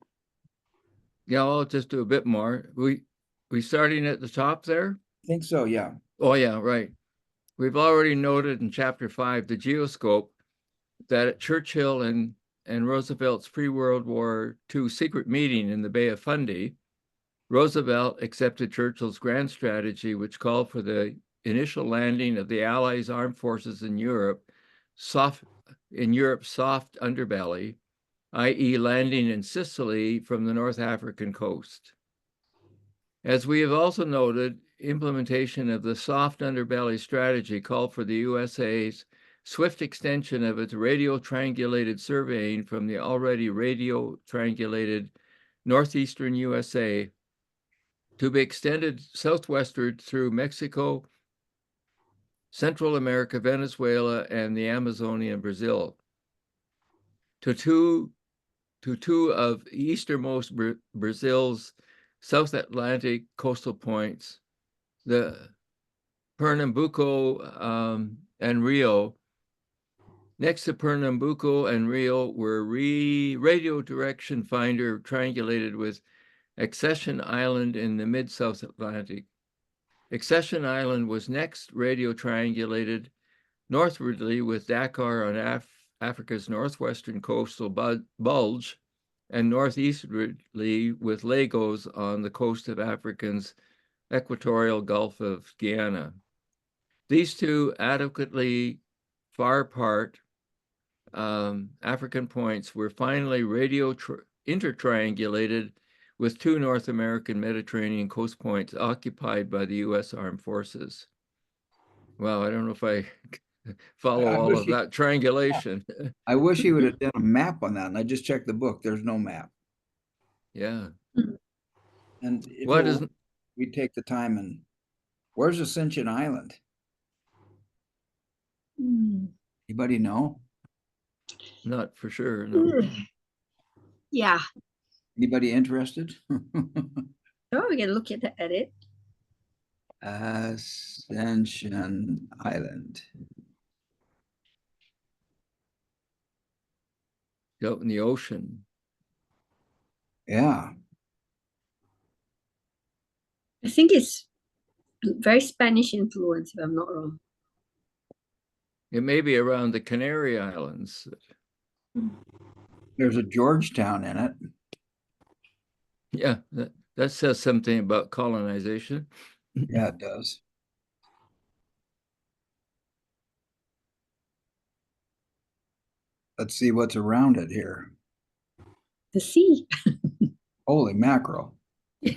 Yeah, I'll just do a bit more. We starting at the top there? I think so, yeah. Oh yeah, right. We've already noted in chapter 5, the geoscope, that at Churchill and Roosevelt's pre-World War II secret meeting in the Bay of Fundy, Roosevelt accepted Churchill's grand strategy, which called for the initial landing of the Allies' armed forces in Europe's soft underbelly, i.e. landing in Sicily from the North African coast. As we have also noted, implementation of the soft underbelly strategy called for the USA's swift extension of its radio triangulated surveying from the already radio triangulated northeastern USA to be extended southwestward through Mexico, Central America, Venezuela, and the Amazonia and Brazil to two of easternmost Brazil's South Atlantic coastal points, the Pernambuco and Rio. Next to Pernambuco and Rio were radio direction finder triangulated with Accession Island in the mid-South Atlantic. Accession Island was next radio triangulated northwardly with Dakar on Africa's northwestern coastal bulge and northeasterly with Lagos on the coast of Africa's equatorial Gulf of Guiana. These two adequately far apart African points were finally radio intertriangulated with two North American Mediterranean coast points occupied by the U.S. Armed Forces. Well, I don't know if I follow all of that triangulation. I wish he would have done a map on that, and I just checked the book. There's no map. Yeah. And if What is we take the time and where's Ascension Island? Anybody know? not for sure? No. Yeah. Anybody interested? Oh, we can look at it. Ascension Island. Out in the ocean. Yeah. I think it's very Spanish influence, if I'm not wrong. It may be around the Canary Islands. There's a Georgetown in it. Yeah, that says something about colonization. Yeah, it does. Let's see what's around it here. The sea. Holy mackerel. Yeah.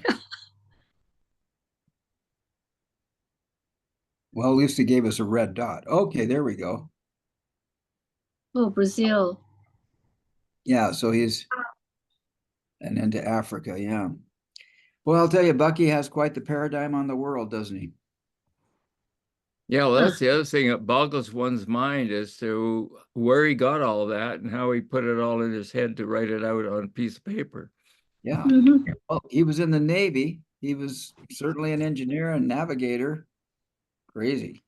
Well, at least he gave us a red dot. Okay, there we go. Oh, Brazil. Yeah, so he's and into Africa, yeah. Well, I'll tell you, Bucky has quite the paradigm on the world, doesn't he? Yeah, well, that's the other thing that boggles one's mind as to where he got all that and how he put it all in his head to write it out on a piece of paper. Yeah. Mhm. Well, he was in the Navy. He was certainly an engineer and navigator. Crazy.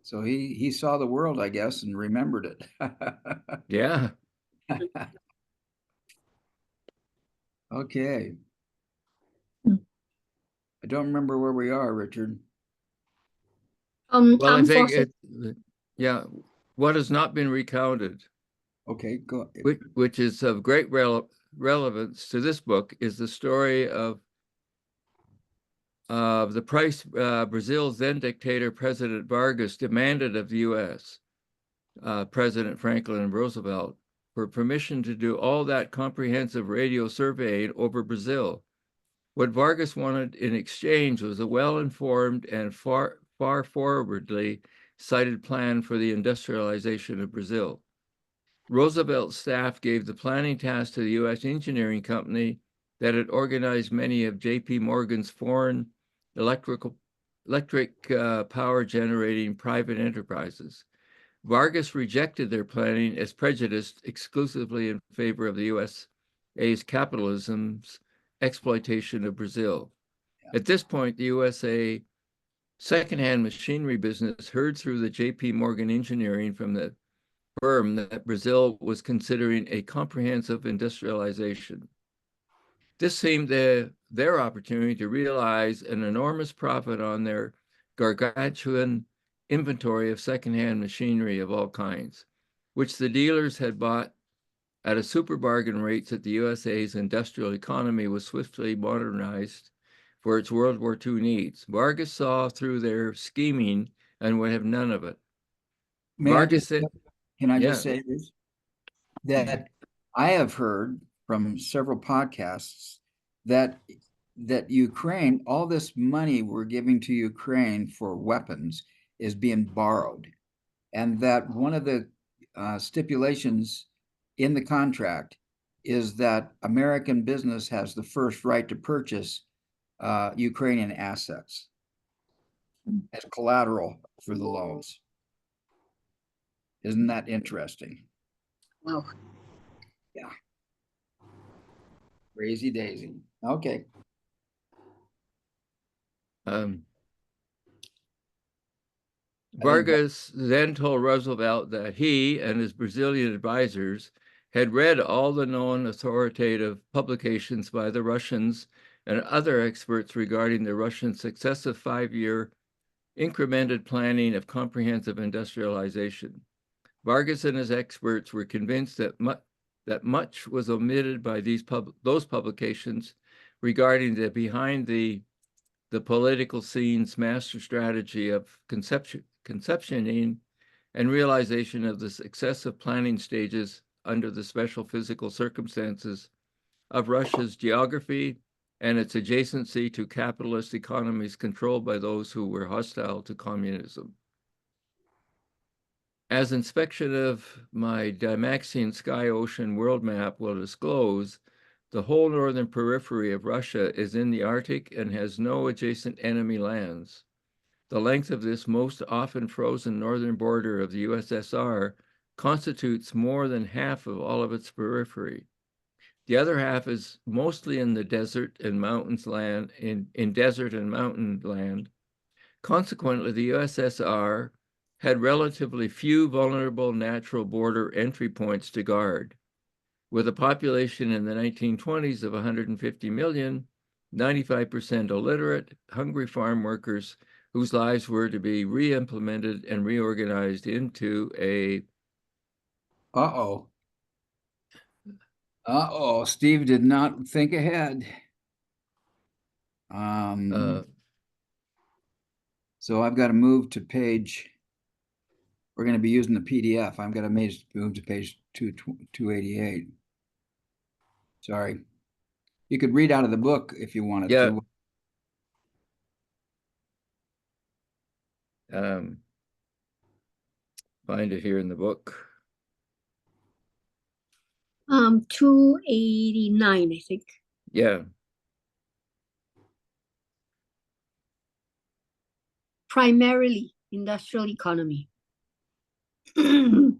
So he saw the world, I guess, and remembered it. Yeah. Okay. Hmm. I don't remember where we are, Richard. Well, I Armed think forces. yeah, what has not been recounted, Okay, go. which is of great relevance to this book, is the story of the price Brazil's then dictator President Vargas demanded of the U.S. President Franklin Roosevelt for permission to do all that comprehensive radio surveying over Brazil. What Vargas wanted in exchange was a well-informed and far forwardly cited plan for the industrialization of Brazil. Roosevelt's staff gave the planning task to the U.S. engineering company that had organized many of J.P. Morgan's foreign electrical electric power generating private enterprises. Vargas rejected their planning as prejudiced exclusively in favor of the USA's capitalism's exploitation of Brazil. At this point, the USA secondhand machinery business heard through the J.P. Morgan engineering from the firm that Brazil was considering a comprehensive industrialization. This seemed their opportunity to realize an enormous profit on their gargantuan inventory of secondhand machinery of all kinds, which the dealers had bought at a super bargain rates that the USA's industrial economy was swiftly modernized for its World War II needs. Vargas saw through their scheming and would have none of it. Vargas said, can I yeah, just say this? That I have heard from several podcasts that Ukraine, all this money we're giving to Ukraine for weapons is being borrowed, and that one of the stipulations in the contract is that American business has the first right to purchase Ukrainian assets as collateral for the loans. Isn't that interesting? Wow. Yeah. Crazy daisy. Okay. Vargas then told Roosevelt that he and his Brazilian advisors had read all the known authoritative publications by the Russians and other experts regarding the Russian successive 5-year incremented planning of comprehensive industrialization. Vargas and his experts were convinced that much was omitted by those publications regarding the behind the political scene's master strategy of conceptioning and realization of the successive planning stages under the special physical circumstances of Russia's geography and its adjacency to capitalist economies controlled by those who were hostile to communism. As inspection of my Dymaxion sky-ocean world map will disclose, the whole northern periphery of Russia is in the Arctic and has no adjacent enemy lands. The length of this most often frozen northern border of the USSR constitutes more than half of all of its periphery. The other half is mostly in the desert and mountains land, in desert and mountain land. Consequently, the USSR had relatively few vulnerable natural border entry points to guard. With a population in the 1920s of 150 million, 95% illiterate, hungry farm workers whose lives were to be re-implemented and reorganized into a... Uh-oh. Steve did not think ahead. So I've got to move to page, we're going to be using the PDF. I'm going to move to page 288. Sorry. You could read out of the book if you wanted to. Find it here in the book. 289, I think. Yeah. Primarily industrial economy. Whose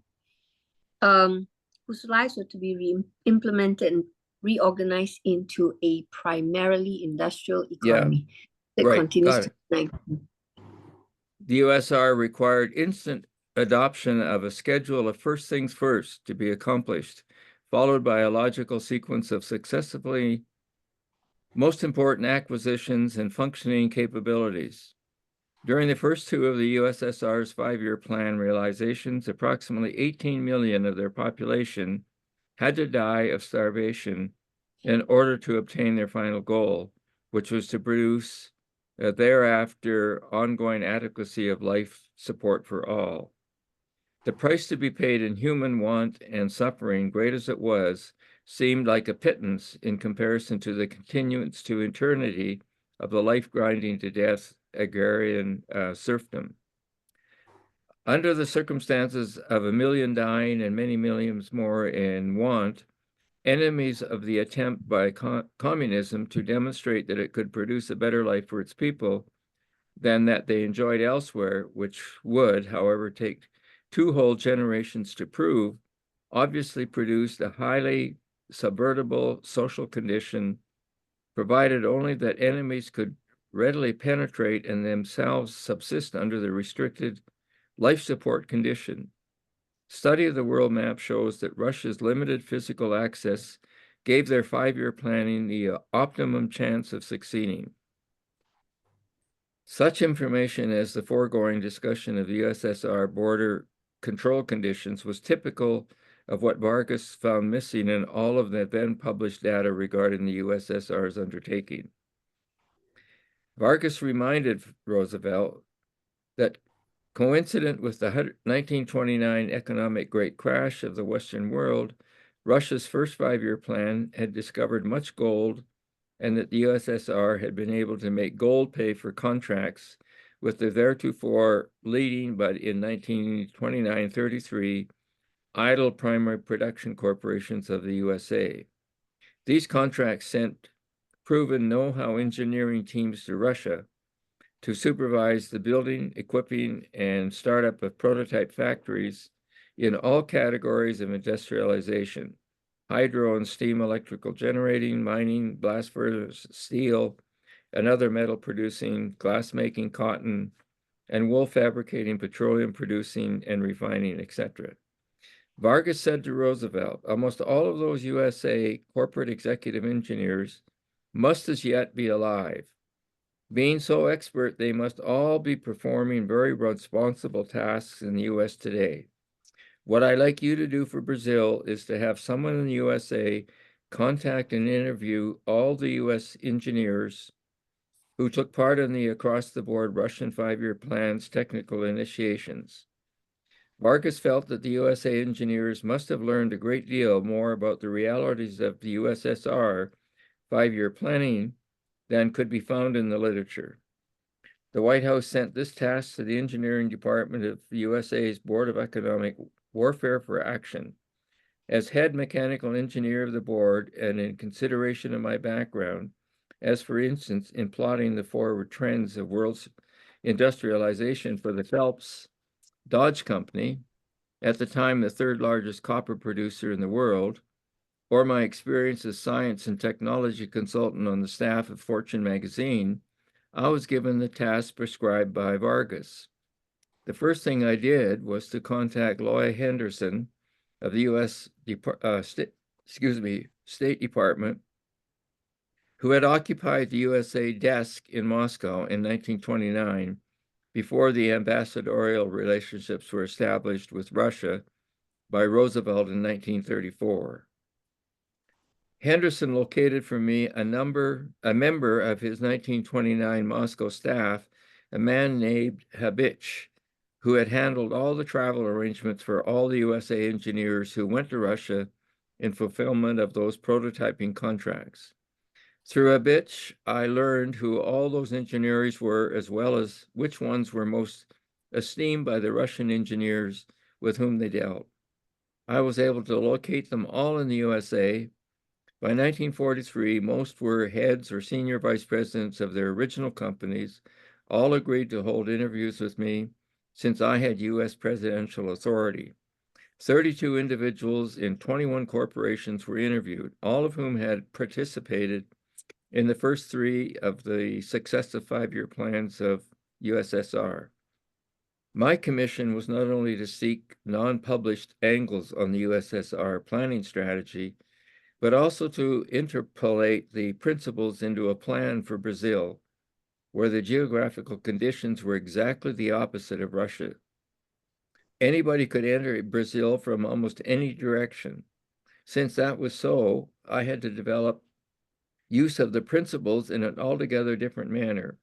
lives were to be implemented and reorganized into a primarily industrial economy that continues to 19. The USR required instant adoption of a schedule of first things first to be accomplished, followed by a logical sequence of successively most important acquisitions and functioning capabilities. During the first two of the USSR's 5-year plan realizations, approximately 18 million of their population had to die of starvation in order to obtain their final goal, which was to produce thereafter ongoing adequacy of life support for all. The price to be paid in human want and suffering, great as it was, seemed like a pittance in comparison to the continuance to eternity of the life grinding to death agrarian serfdom. Under the circumstances of 1 million dying and many millions more in want, enemies of the attempt by communism to demonstrate that it could produce a better life for its people than that they enjoyed elsewhere, which would, however, take 2 whole generations to prove, obviously produced a highly subvertible social condition, provided only that enemies could readily penetrate and themselves subsist under the restricted life support condition. Study of the world map shows that Russia's limited physical access gave their 5-year planning the optimum chance of succeeding. Such information as the foregoing discussion of the USSR border control conditions was typical of what Vargas found missing in all of the then published data regarding the USSR's undertaking. Vargas reminded Roosevelt that coincident with the 1929 economic great crash of the Western world, Russia's first 5-year plan had discovered much gold, and that the USSR had been able to make gold pay for contracts with the theretofore leading, but in 1929-33, idle primary production corporations of the USA. These contracts sent proven know-how engineering teams to Russia to supervise the building, equipping, and startup of prototype factories in all categories of industrialization: hydro and steam electrical generating, mining, blast furnace, steel, and other metal producing, glass making, cotton, and wool fabricating, petroleum producing, and refining, etc. Vargas said to Roosevelt, almost all of those USA corporate executive engineers must as yet be alive. Being so expert, they must all be performing very responsible tasks in the US today. What I'd like you to do for Brazil is to have someone in the USA contact and interview all the US engineers who took part in the across-the-board Russian 5-year plan's technical initiations. Vargas felt that the USA engineers must have learned a great deal more about the realities of the USSR 5-year planning than could be found in the literature. The White House sent this task to the engineering department of the USA's Board of Economic Warfare for action. As head mechanical engineer of the board, and in consideration of my background, as for instance, in plotting the forward trends of world's industrialization for the Phelps Dodge Company, at the time the 3rd largest copper producer in the world, or my experience as science and technology consultant on the staff of Fortune magazine, I was given the task prescribed by Vargas. The first thing I did was to contact Loy Henderson of the U.S. State Department, who had occupied the USA desk in Moscow in 1929, before the ambassadorial relationships were established with Russia by Roosevelt in 1934. Henderson located for me a member of his 1929 Moscow staff, a man named Habich, who had handled all the travel arrangements for all the USA engineers who went to Russia in fulfillment of those prototyping contracts. Through Habich, I learned who all those engineers were, as well as which ones were most esteemed by the Russian engineers with whom they dealt. I was able to locate them all in the USA. By 1943, most were heads or senior vice presidents of their original companies. All agreed to hold interviews with me since I had U.S. presidential authority. 32 individuals in 21 corporations were interviewed, all of whom had participated in the first 3 of the successive 5-year plans of USSR. My commission was not only to seek non-published angles on the USSR planning strategy, but also to interpolate the principles into a plan for Brazil, where the geographical conditions were exactly the opposite of Russia. Anybody could enter Brazil from almost any direction. Since that was so, I had to develop use of the principles in an altogether different manner.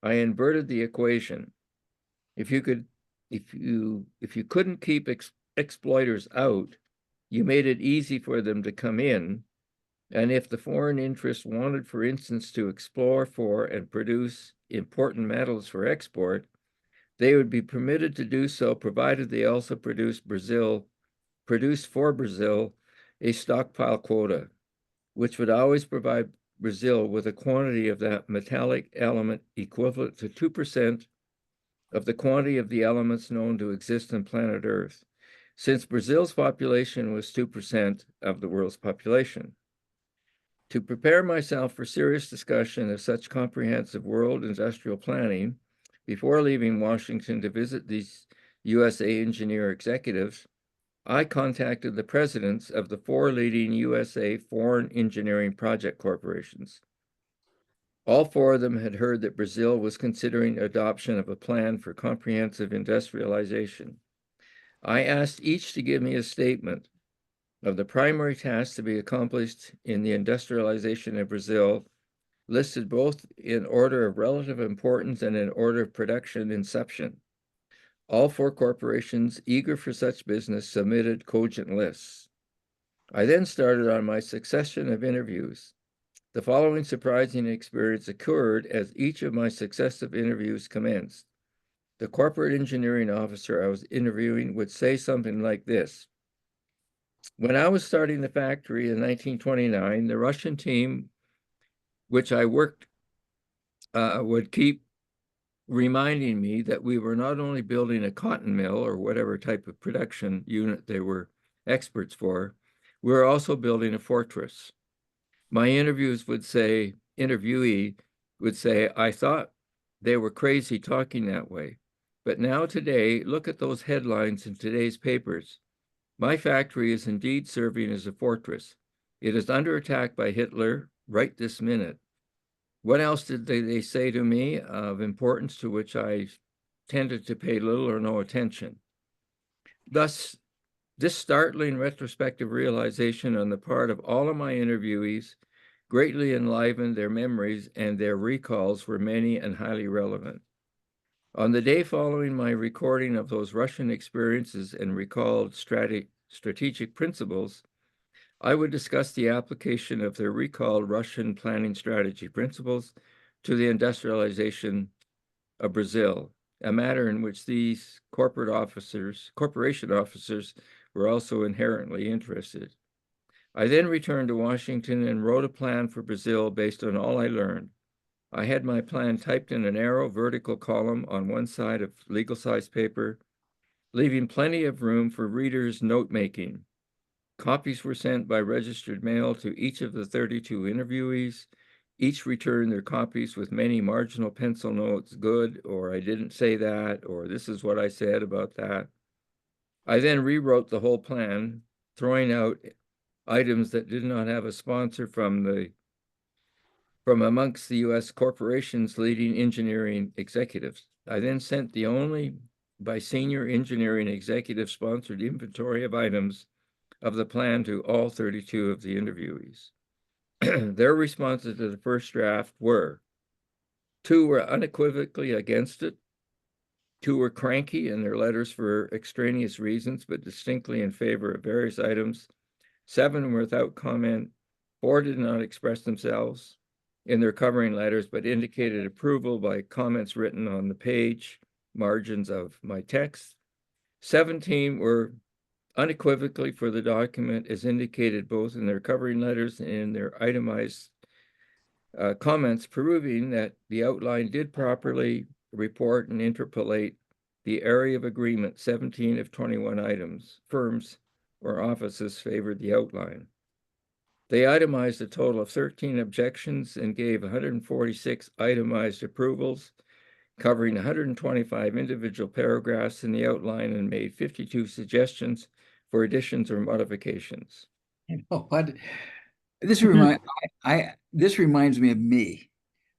I inverted the equation. If you couldn't keep exploiters out, you made it easy for them to come in. And if the foreign interests wanted, for instance, to explore for and produce important metals for export, they would be permitted to do so, provided they also produced for Brazil a stockpile quota, which would always provide Brazil with a quantity of that metallic element equivalent to 2% of the quantity of the elements known to exist on planet Earth, since Brazil's population was 2% of the world's population. To prepare myself for serious discussion of such comprehensive world industrial planning, before leaving Washington to visit these USA engineer executives, I contacted the presidents of the 4 leading USA foreign engineering project corporations. All 4 of them had heard that Brazil was considering adoption of a plan for comprehensive industrialization. I asked each to give me a statement of the primary tasks to be accomplished in the industrialization of Brazil, listed both in order of relative importance and in order of production inception. All 4 corporations eager for such business submitted cogent lists. I then started on my succession of interviews. The following surprising experience occurred as each of my successive interviews commenced. The corporate engineering officer I was interviewing would say something like this: when I was starting the factory in 1929, the Russian team, which I worked, would keep reminding me that we were not only building a cotton mill or whatever type of production unit they were experts for, we were also building a fortress. My interviewee would say, I thought they were crazy talking that way. But now today, look at those headlines in today's papers. My factory is indeed serving as a fortress. It is under attack by Hitler right this minute. What else did they say to me of importance to which I tended to pay little or no attention? Thus, this startling retrospective realization on the part of all of my interviewees greatly enlivened their memories, and their recalls were many and highly relevant. On the day following my recording of those Russian experiences and recalled strategic principles, I would discuss the application of the recalled Russian planning strategy principles to the industrialization of Brazil, a matter in which these corporation officers were also inherently interested. I then returned to Washington and wrote a plan for Brazil based on all I learned. I had my plan typed in a narrow vertical column on one side of legal-sized paper, leaving plenty of room for readers' note-making. Copies were sent by registered mail to each of the 32 interviewees. Each returned their copies with many marginal pencil notes, good, or I didn't say that, or this is what I said about that. I then rewrote the whole plan, throwing out items that did not have a sponsor from amongst the U.S. corporations' leading engineering executives. I then sent the only by senior engineering executive sponsored inventory of items of the plan to all 32 of the interviewees. Their responses to the first draft were: 2 were unequivocally against it, 2 were cranky in their letters for extraneous reasons, but distinctly in favor of various items, 7 were without comment, 4 did not express themselves in their covering letters, but indicated approval by comments written on the page margins of my text. 17 were unequivocally for the document as indicated both in their covering letters and in their itemized comments, proving that the outline did properly report and interpolate the area of agreement. 17 of 21 firms or offices favored the outline. They itemized a total of 13 objections and gave 146 itemized approvals, covering 125 individual paragraphs in the outline, and made 52 suggestions for additions or modifications. You know what? This reminds me of me.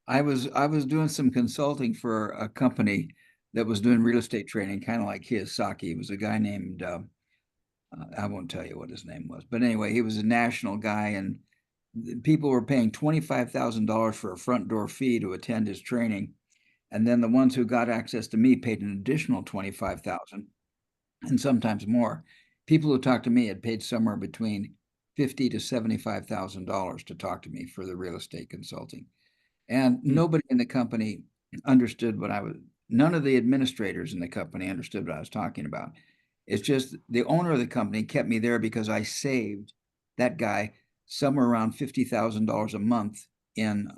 I was doing some consulting for a company that was doing real estate training, kind of like Kiyosaki. It was a guy named I won't tell you what his name was, but anyway, he was a national guy, and people were paying $25,000 for a front door fee to attend his training, and then the ones who got access to me paid an additional $25,000, and sometimes more. People who talked to me had paid somewhere between $50,000 to $75,000 to talk to me for the real estate consulting. And nobody in the company understood what I was, none of the administrators in the company understood what I was talking about. It's just the owner of the company kept me there because I saved that guy somewhere around $50,000 a month in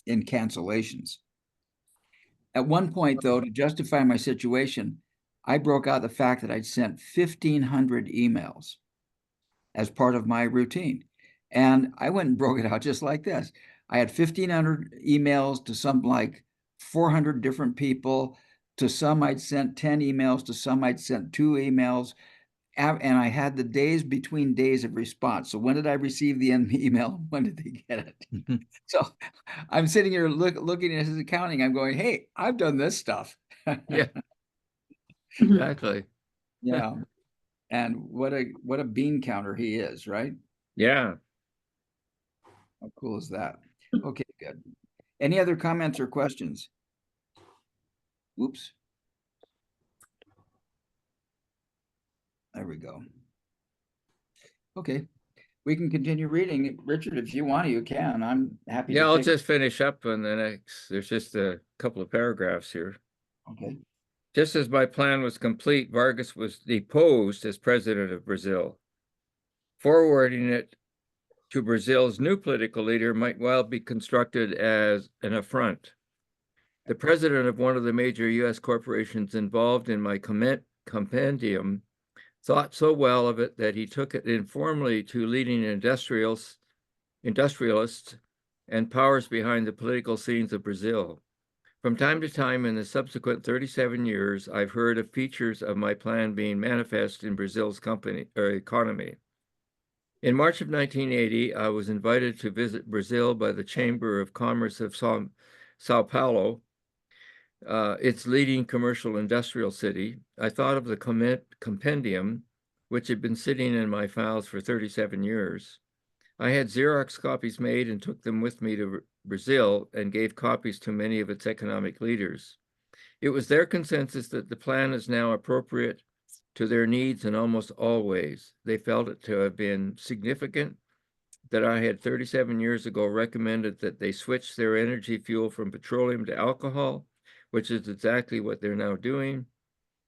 cancellations. At one point, though, to justify my situation, I broke out the fact that I'd sent 1,500 emails as part of my routine. And I went and broke it out just like this. I had 1,500 emails to some like 400 different people. To some, I'd sent 10 emails. To some, I'd sent 2 emails. And I had the days between days of response. So when did I receive the email? When did they get it? So I'm sitting here looking at his accounting. I'm going, hey, I've done this stuff. Yeah, exactly. Yeah. And what a bean counter he is, right? Yeah. How cool is that? Okay, good. Any other comments or questions? Oops. There we go. Okay, we can continue reading. Richard, if you want to, you can. I'm happy Yeah, to I'll take. just finish up on the next. There's just a couple of paragraphs here. Okay. Just as my plan was complete, Vargas was deposed as president of Brazil. Forwarding it to Brazil's new political leader might well be constructed as an affront. The president of one of the major U.S. corporations involved in my compendium thought so well of it that he took it informally to leading industrialists and powers behind the political scenes of Brazil. From time to time in the subsequent 37 years, I've heard of features of my plan being manifest in Brazil's economy. In March of 1980, I was invited to visit Brazil by the Chamber of Commerce of Sao Paulo, its leading commercial industrial city. I thought of the compendium, which had been sitting in my files for 37 years. I had Xerox copies made and took them with me to Brazil and gave copies to many of its economic leaders. It was their consensus that the plan is now appropriate to their needs in almost all ways. They felt it to have been significant that I had 37 years ago recommended that they switch their energy fuel from petroleum to alcohol, which is exactly what they're now doing.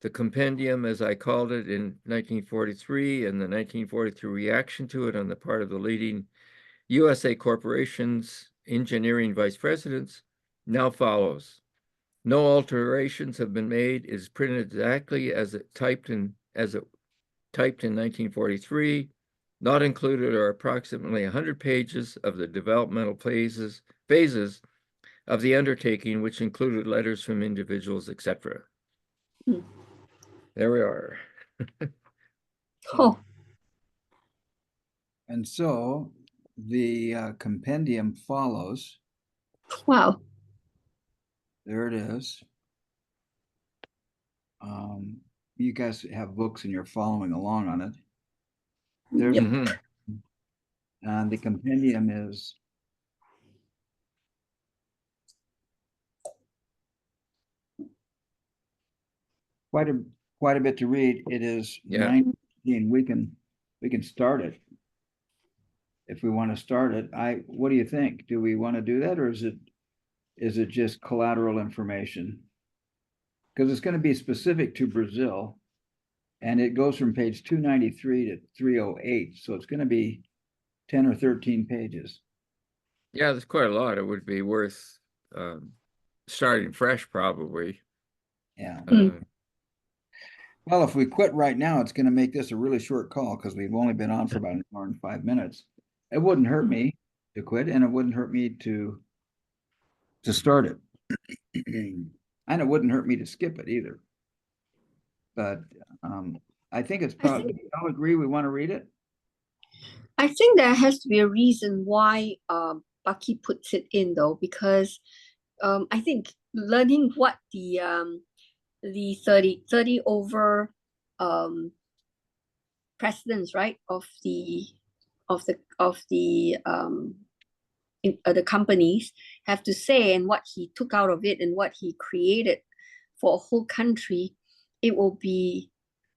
The compendium, as I called it in 1943, and the 1943 reaction to it on the part of the leading USA corporations, engineering vice presidents, now follows. No alterations have been made. It is printed exactly as it typed in 1943. Not included are approximately 100 pages of the developmental phases of the undertaking, which included letters from individuals, etc. There we are. Oh, And so the compendium follows. wow. There it is. You guys have books and you're following along on it. There's Mhm. and the compendium is quite a bit to read. It is Yeah. 19. We can start it if we want to start it. What do you think? Do we want to do that, or is it just collateral information? Because it's going to be specific to Brazil, and it goes from page 293 to 308, so it's going to be 10 or 13 pages. Yeah, there's quite a lot. It would be worth starting fresh, probably. Yeah. Mm. Well, if we quit right now, it's going to make this a really short call because we've only been on for about an hour and 5 minutes. It wouldn't hurt me to quit, and it wouldn't hurt me to start it. And it wouldn't hurt me to skip it either. But I think it's probably, we all agree we want to read it. I think there has to be a reason why Bucky puts it in though, because I think learning what the 30 over precedents, right, of the companies have to say, and what he took out of it and what he created for a whole country, it will be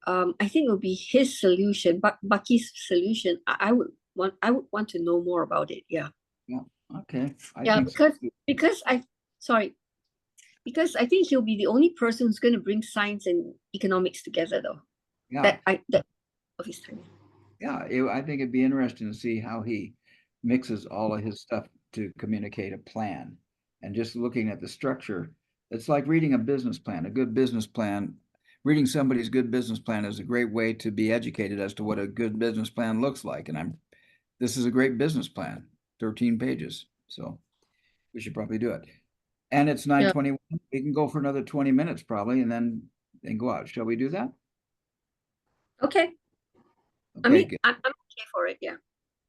I think it will be his solution, but Bucky's solution. I would want to know more about it. Yeah. Yeah. Okay. Yeah, because I think he'll be the only person who's going to bring science and economics together, though. Yeah. That of his time. Yeah. I think it'd be interesting to see how he mixes all of his stuff to communicate a plan. And just looking at the structure, it's like reading a business plan. A good business plan, reading somebody's good business plan is a great way to be educated as to what a good business plan looks like. And this is a great business plan, 13 pages. So we should probably do it. And it's 9:21. We can go for another 20 minutes probably, and then go out. Shall we do that? Okay. I Okay, mean, good. I'm okay for it. Yeah.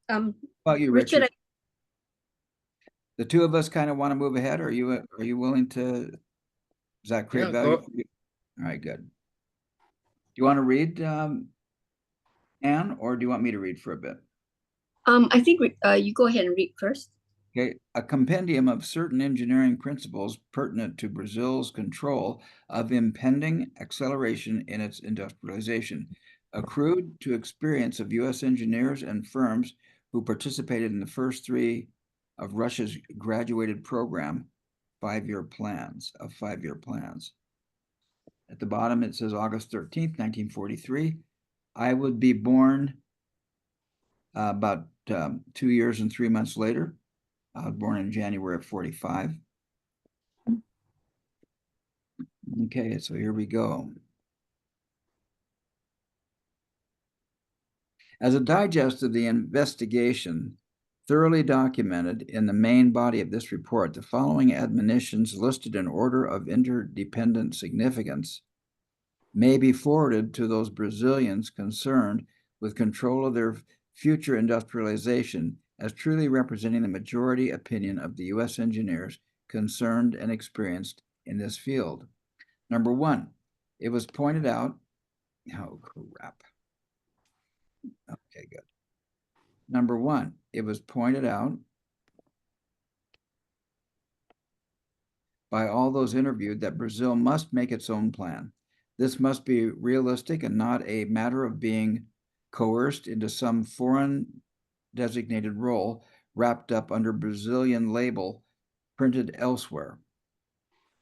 How about you, Richard, Richard? The two of us kind of want to move ahead. Are you willing to? Does that create Yeah, value go. for you? All right, good. Do you want to read, Anne, or do you want me to read for a bit? I think you go ahead and read first. Okay, a compendium of certain engineering principles pertinent to Brazil's control of impending acceleration in its industrialization, accrued to experience of U.S. engineers and firms who participated in the first three of Russia's graduated program, 5-year plans. At the bottom, it says August 13th, 1943. I would be born about 2 years and 3 months later. I was born in January of 45. Okay, so here we go. As a digest of the investigation, thoroughly documented in the main body of this report, the following admonitions listed in order of interdependent significance may be forwarded to those Brazilians concerned with control of their future industrialization as truly representing the majority opinion of the U.S. engineers concerned and experienced in this field. Number one, it was pointed out, oh crap. Okay, good. Number one, it was pointed out by all those interviewed that Brazil must make its own plan. This must be realistic and not a matter of being coerced into some foreign designated role wrapped up under Brazilian label printed elsewhere.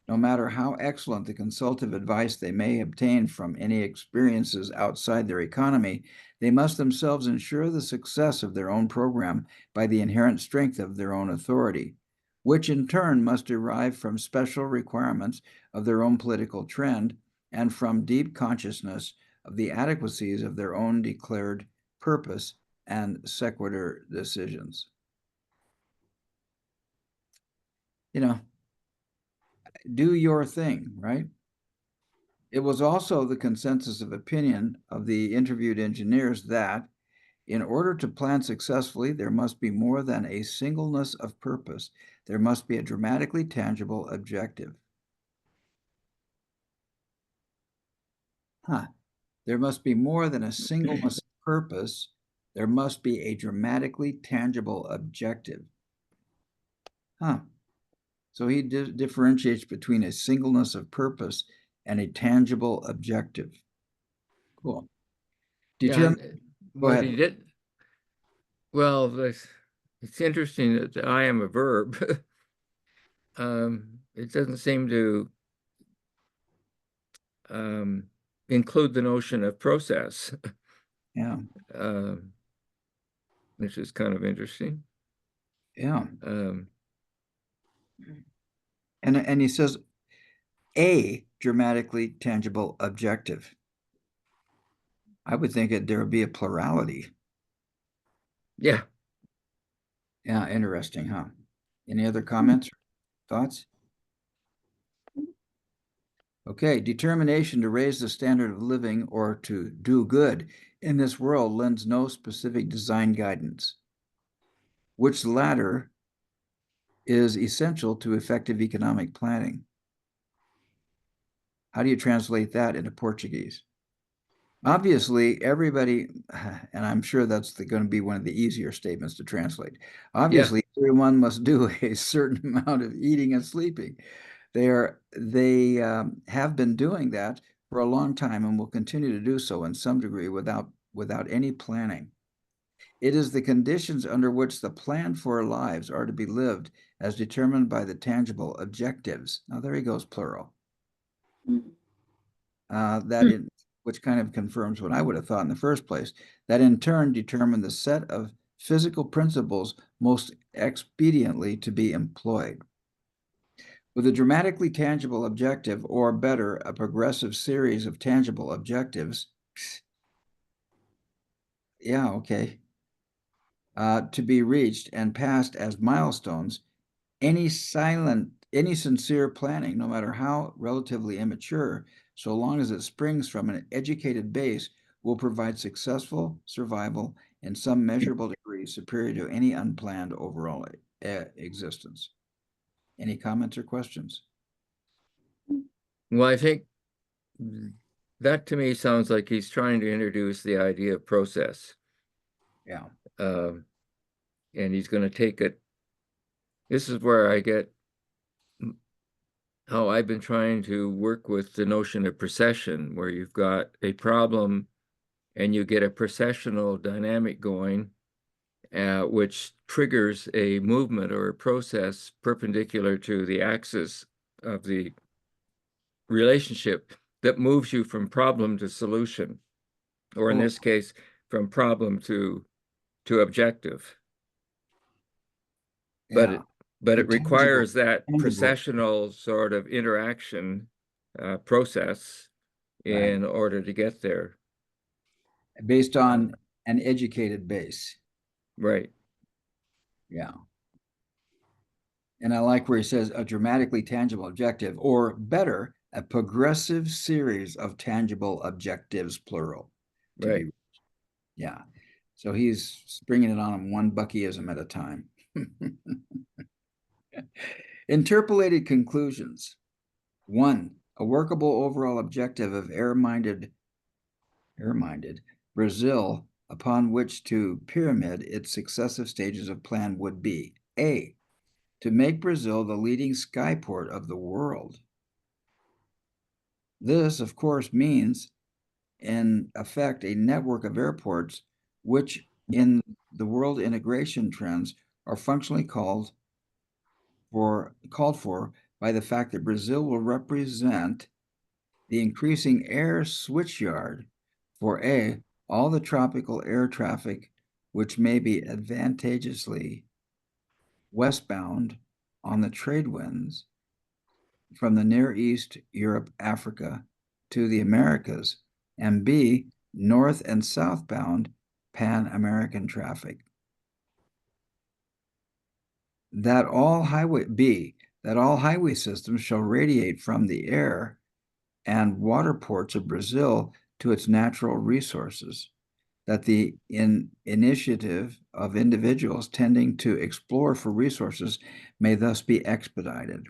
No matter how excellent the consultative advice they may obtain from any experiences outside their economy, they must themselves ensure the success of their own program by the inherent strength of their own authority, which in turn must derive from special requirements of their own political trend and from deep consciousness of the adequacies of their own declared purpose and sequitur decisions. You know, do your thing, right? It was also the consensus of opinion of the interviewed engineers that in order to plan successfully, there must be more than a singleness of purpose. There must be a dramatically tangible objective. There must be more than a singleness of purpose. There must be a dramatically tangible objective. So he differentiates between a singleness of purpose and a tangible objective. Cool. Yeah, Go what ahead. he did. Well, it's interesting that I am a verb. It doesn't seem to include the notion of process. Yeah. Which is kind of interesting. Yeah. And he says a dramatically tangible objective. I would think there would be a plurality. Yeah. Yeah, interesting, huh? Any other comments or thoughts? Okay, determination to raise the standard of living or to do good in this world lends no specific design guidance, which latter is essential to effective economic planning. How do you translate that into Portuguese? Obviously, everybody, and I'm sure that's going to be one of the easier statements to translate. Obviously, everyone must do a certain amount of eating and sleeping. They have been doing that for a long time and will continue to do so in some degree without any planning. It is the conditions under which the plan for our lives are to be lived as determined by the tangible objectives. Now there he goes, plural. Which kind of confirms what I would have thought in the first place, that in turn determine the set of physical principles most expediently to be employed. With a dramatically tangible objective, or better, a progressive series of tangible objectives, yeah, okay, to be reached and passed as milestones, any sincere planning, no matter how relatively immature, so long as it springs from an educated base, will provide successful survival in some measurable degree superior to any unplanned overall existence. Any comments or questions? Well, I think that to me sounds like he's trying to introduce the idea of process. Yeah. And he's going to take it. This is where I get how I've been trying to work with the notion of procession, where you've got a problem and you get a processional dynamic going, which triggers a movement or a process perpendicular to the axis of the relationship that moves you from problem to solution, or in this case, from problem to objective. Yeah. But it requires that tangible. processional sort of interaction process in order to get there. Based on an educated base. Right. Yeah. And I like where he says a dramatically tangible objective, or better, a progressive series of tangible objectives, plural, to Right. be. Yeah. So he's springing it on him one Buckyism at a time. Interpolated conclusions. 1. A workable overall objective of air-minded Brazil upon which to pyramid its successive stages of plan would be A. To make Brazil the leading skyport of the world. This, of course, means, in effect, a network of airports, which in the world integration trends are functionally called for by the fact that Brazil will represent the increasing air switchyard for A, all the tropical air traffic which may be advantageously westbound on the trade winds from the Near East, Europe, Africa to the Americas, and B, north and southbound Pan-American traffic. That all highway systems shall radiate from the air and water ports of Brazil to its natural resources, that the initiative of individuals tending to explore for resources may thus be expedited.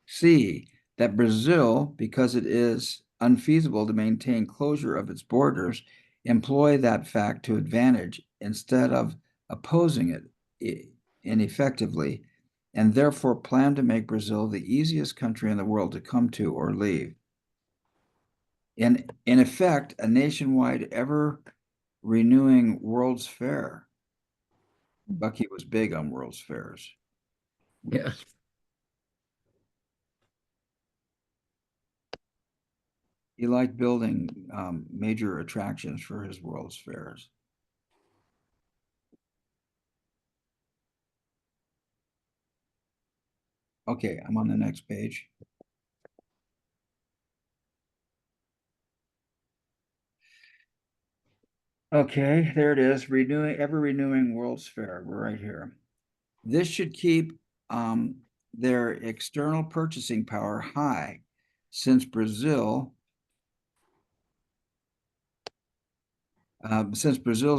C, that Brazil, because it is unfeasible to maintain closure of its borders, employ that fact to advantage instead of opposing it ineffectively, and therefore plan to make Brazil the easiest country in the world to come to or leave. In effect, a nationwide, ever-renewing World's Fair. Bucky was big on World's Fairs. Yeah. He liked building major attractions for his World's Fairs. Okay, I'm on the next page. Okay, there it is. Ever-renewing World's Fair. We're right here. This should keep their external purchasing power high, since Brazil's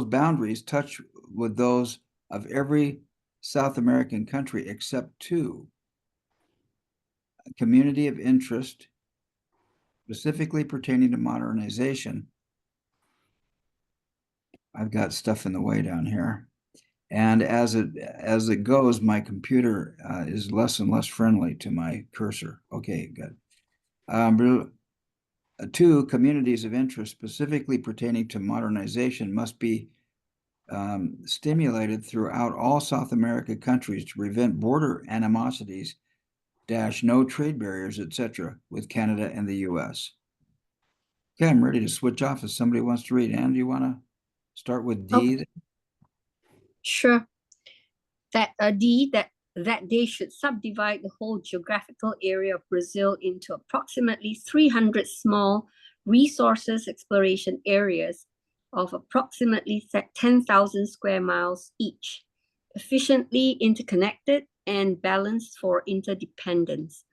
boundaries touch with those of every South American country except two. A community of interest, specifically pertaining to modernization. I've got stuff in the way down here. And as it goes, my computer is less and less friendly to my cursor. Okay, good. 2, communities of interest specifically pertaining to modernization must be stimulated throughout all South America countries to prevent border animosities, no trade barriers, etc., with Canada and the U.S. Okay, I'm ready to switch off if somebody wants to read. Anne, do you want to start with D? Sure. That that they should subdivide the whole geographical area of Brazil into approximately 300 small resources exploration areas of approximately 10,000 square miles each, efficiently interconnected and balanced for interdependence,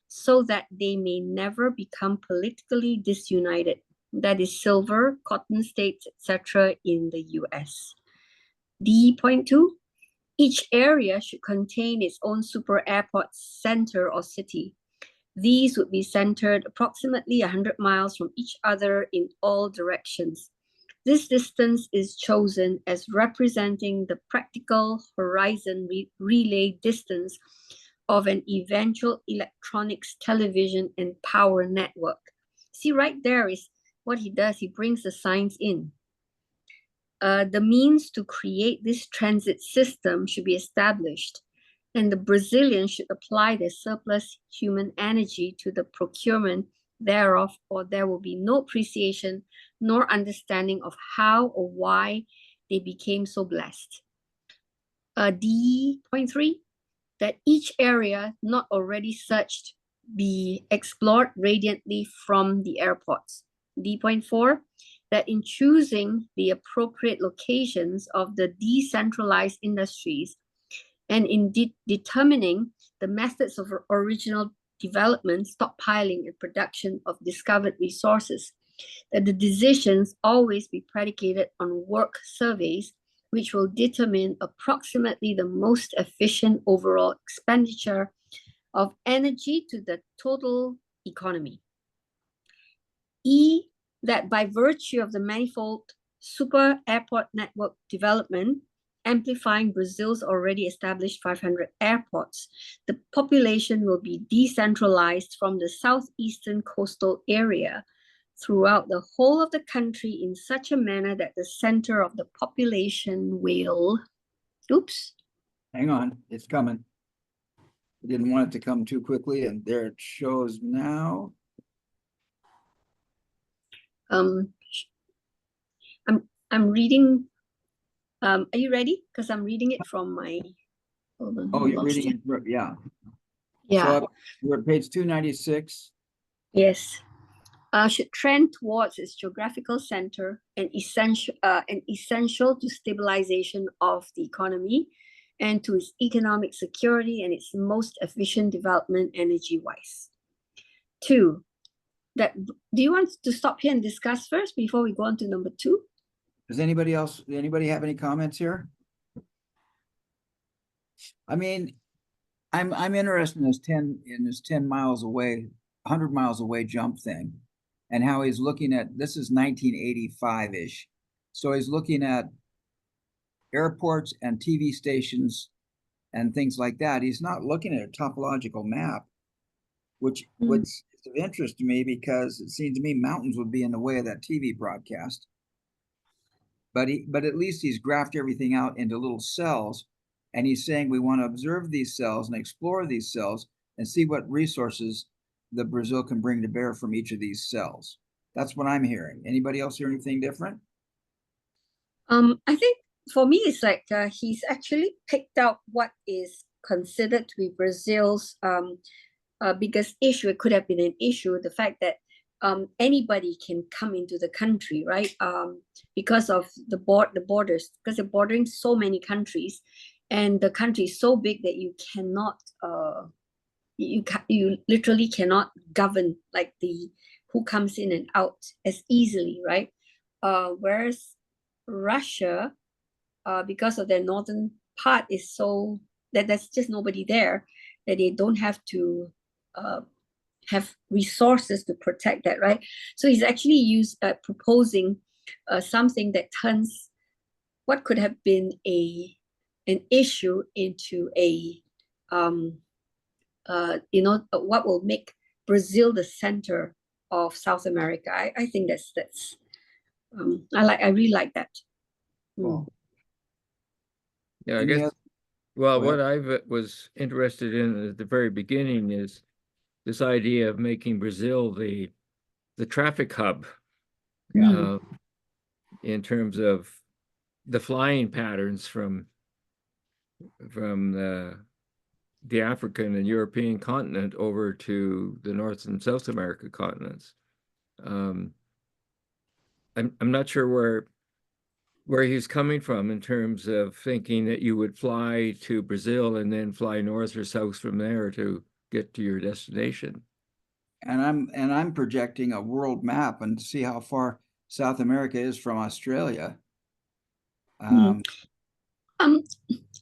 so that they may never become politically disunited. That is silver, cotton states, etc. in the US. D.2, each area should contain its own super airport center or city. These would be centered approximately 100 miles from each other in all directions. This distance is chosen as representing the practical horizon relay distance of an eventual electronics, television, and power network. See, right there is what he does. He brings the science in. The means to create this transit system should be established, and the Brazilians should apply their surplus human energy to the procurement thereof, or there will be no appreciation nor understanding of how or why they became so blessed. D.3, that each area not already searched be explored radiantly from the airports. D.4, that in choosing the appropriate locations of the decentralized industries and in determining the methods of original development, stockpiling, and production of discovered resources, that the decisions always be predicated on work surveys, which will determine approximately the most efficient overall expenditure of energy to the total economy. E, that by virtue of the manifold super airport network development, amplifying Brazil's already established 500 airports, the population will be decentralized from the southeastern coastal area throughout the whole of the country in such a manner that the center of the population will, oops. Hang on, it's coming. I didn't want it to come too quickly, and there it shows now. I'm reading. Are you ready? Because I'm reading it from my. Hold on, Oh, you're lost reading it. it, yeah. Yeah. So we're at page 296. Yes. Should trend towards its geographical center and essential to stabilization of the economy and to its economic security and its most efficient development energy-wise. 2, that do you want to stop here and discuss first before we go on to number 2? Does anybody have any comments here? I mean, I'm interested in this 10 miles away, 100 miles away jump thing, and how he's looking at, this is 1985-ish. So he's looking at airports and TV stations and things like that. He's not looking at a topological map, which is of interest to me, because it seems to me mountains would be in the way of that TV broadcast. But at least he's graphed everything out into little cells, and he's saying we want to observe these cells and explore these cells and see what resources the Brazil can bring to bear from each of these cells. That's what I'm hearing. Anybody else hear anything different? I think for me, it's like he's actually picked out what is considered to be Brazil's biggest issue. It could have been an issue, the fact that anybody can come into the country, right? Because of the borders, because they're bordering so many countries, and the country is so big that you cannot, you literally cannot govern like the who comes in and out as easily, right? Whereas Russia, because of their northern part, is so that there's just nobody there, that they don't have to have resources to protect that, right? So he's actually proposing something that turns what could have been an issue into a what will make Brazil the center of South America. I think that's I really like that. Well, Yeah, I any guess. other- Well, Go what ahead. I was interested in at the very beginning is this idea of making Brazil the traffic hub, Yeah. in terms of the flying patterns from from the African and European continent over to the North and South America continents. I'm not sure where he's coming from in terms of thinking that you would fly to Brazil and then fly north or south from there to get to your destination. And I'm projecting a world map and see how far South America is from Australia. Mm.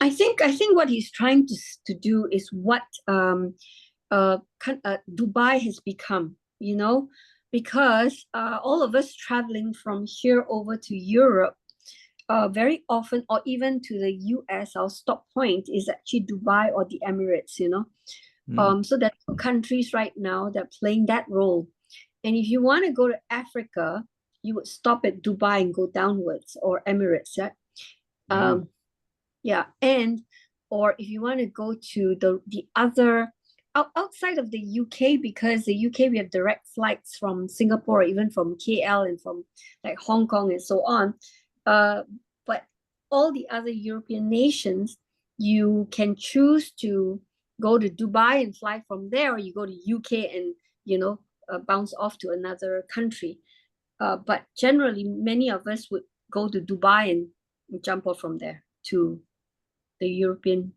I think what he's trying to do is what Dubai has become, you know, because all of us traveling from here over to Europe, very often, or even to the US, our stop point is actually Dubai or the Emirates, you know. So there are two countries right now that are playing that role. And if you want to go to Africa, you would stop at Dubai and go downwards, or Emirates, yeah. Yeah, and or if you want to go to the other outside of the UK, because the UK we have direct flights from Singapore, even from KL and from like Hong Kong and so on. But all the other European nations, you can choose to go to Dubai and fly from there, or you go to UK and bounce off to another country. But generally, many of us would go to Dubai and jump off from there to the European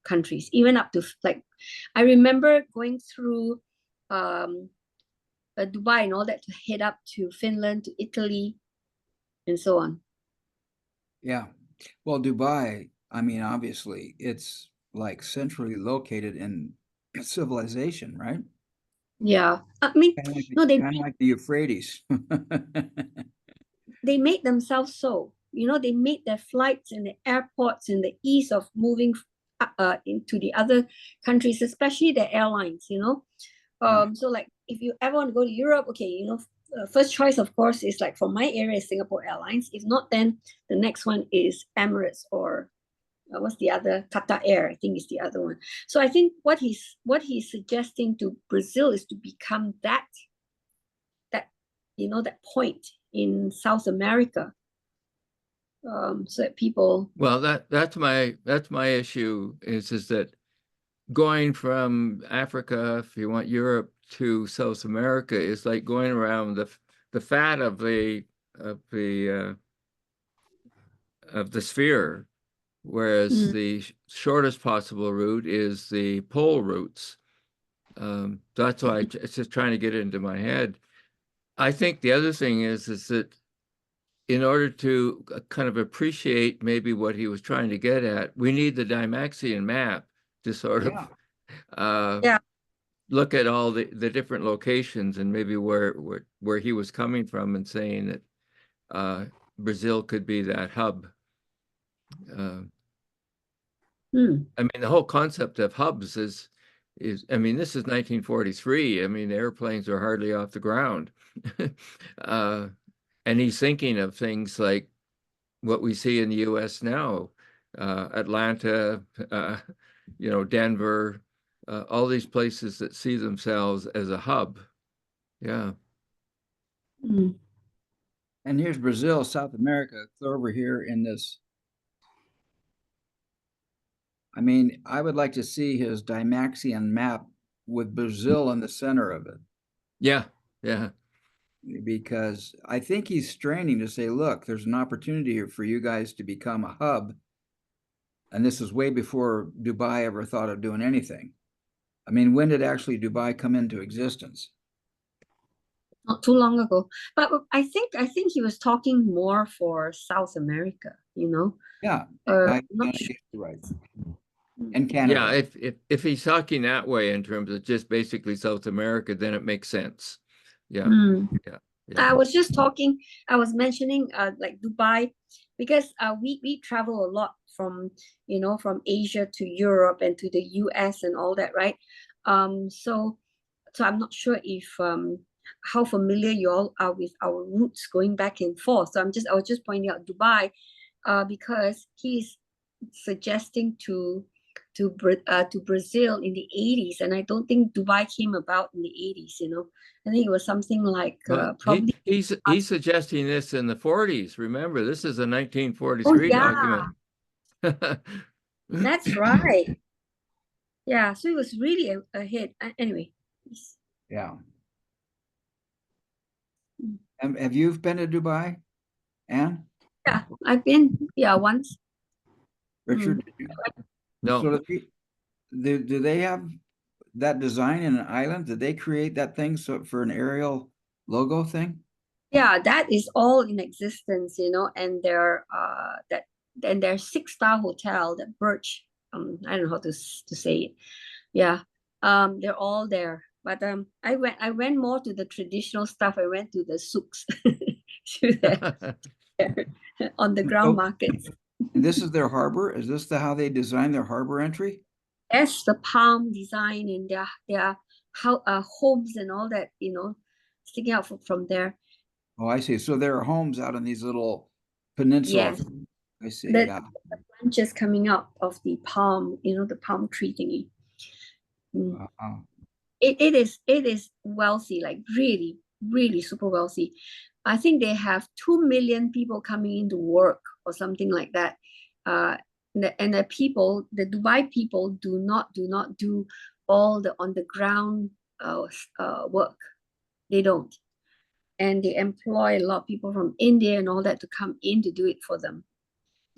countries, even up to like, I remember going through Dubai and all that to head up to Finland, to Italy, and so on. Yeah. Well, Dubai, I mean, obviously, it's like centrally located in civilization, right? Yeah, I mean, Kind of like no, kind of like the Euphrates. they made themselves so. They made their flights and the airports and the ease of moving into the other countries, especially the airlines. So like if you ever want to go to Europe, okay, first choice of course is like from my area is Singapore Airlines. If not, then the next one is Emirates or what's the other? Qatar Air, I think is the other one. So I think what he's suggesting to Brazil is to become that point in South America, so that people. Well, that's my issue is that going from Africa, if you want Europe, to South America is like going around the fat of the sphere, whereas the shortest possible route is the pole routes. That's why it's just trying to get it into my head. I think the other thing is that in order to kind of appreciate maybe what he was trying to get at, we need the Dymaxion map to sort of look at all the different locations and maybe where he was coming from and saying that Brazil could be that hub. I mean, the whole concept of hubs is, I mean, this is 1943. I mean, airplanes are hardly off the ground. And he's thinking of things like what we see in the US now, Atlanta, Denver, all these places that see themselves as a hub. Yeah. And here's Brazil, South America, over here in this. I mean, I would like to see his Dymaxion map with Brazil in the center of it. Yeah, yeah. Because I think he's straining to say, look, there's an opportunity here for you guys to become a hub. And this is way before Dubai ever thought of doing anything. I mean, when did actually Dubai come into existence? Not too long ago. But I think he was talking more for South America, Yeah, not sure. right. And Canada. Yeah, if he's talking that way in terms of just basically South America, then it makes sense. Yeah. Yeah. I was mentioning like Dubai, because we travel a lot from Asia to Europe and to the US and all that, right? So I'm not sure if how familiar you all are with our routes going back and forth. So I was just pointing out Dubai, because he's suggesting to Brazil in the 80s, and I don't think Dubai came about in the 80s. I think it was something like probably. He's suggesting this in the 40s. Remember, this is a 1943 document. That's right. Yeah, so it was really ahead. Anyway. Yeah. Mm. Have you been to Dubai, Anne? Yeah, I've been, once. Richard, did you? No. So do they have that design in an island? Did they create that thing so for an aerial logo thing? Yeah, that is all in existence, and there's 6-star hotel, the Birch. I don't know how to say it. Yeah. They're all there. But I went more to the traditional stuff. I went to the souks to the on the ground So, markets. and this is their harbor? Is this how they design their harbor entry? Yes, the palm design and their homes and all that, sticking out from there. Oh, I see. So there are homes out on these little peninsula. Yes. I see. The Yeah. branches coming out of the palm, the palm tree thingy. Mm. It is wealthy, like really, really super wealthy. I think they have 2 million people coming into work or something like that. And the Dubai people do not do all the on the ground work. They don't. And they employ a lot of people from India and all that to come in to do it for them.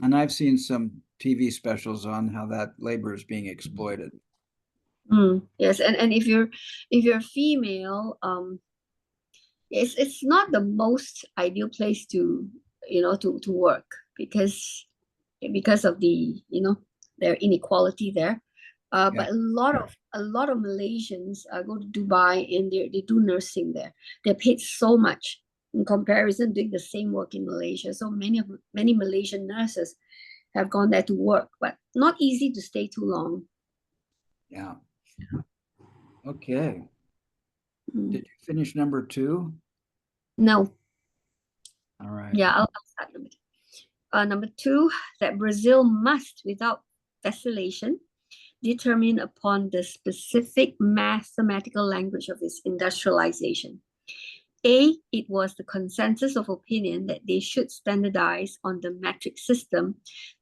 And I've seen some TV specials on how that labor is being exploited. Yes, and if you're female, it's not the most ideal place to to work because of the their inequality there. Yeah. But a lot of Malaysians go to Dubai and they do nursing there. They're paid so much in comparison doing the same work in Malaysia. So many Malaysian nurses have gone there to work, but not easy to stay too long. Yeah. Okay. Mm. Did you finish number 2? No, All right. yeah, I'll start number 2. Number 2, that Brazil must, without vacillation, determine upon the specific mathematical language of its industrialization. A, it was the consensus of opinion that they should standardize on the metric system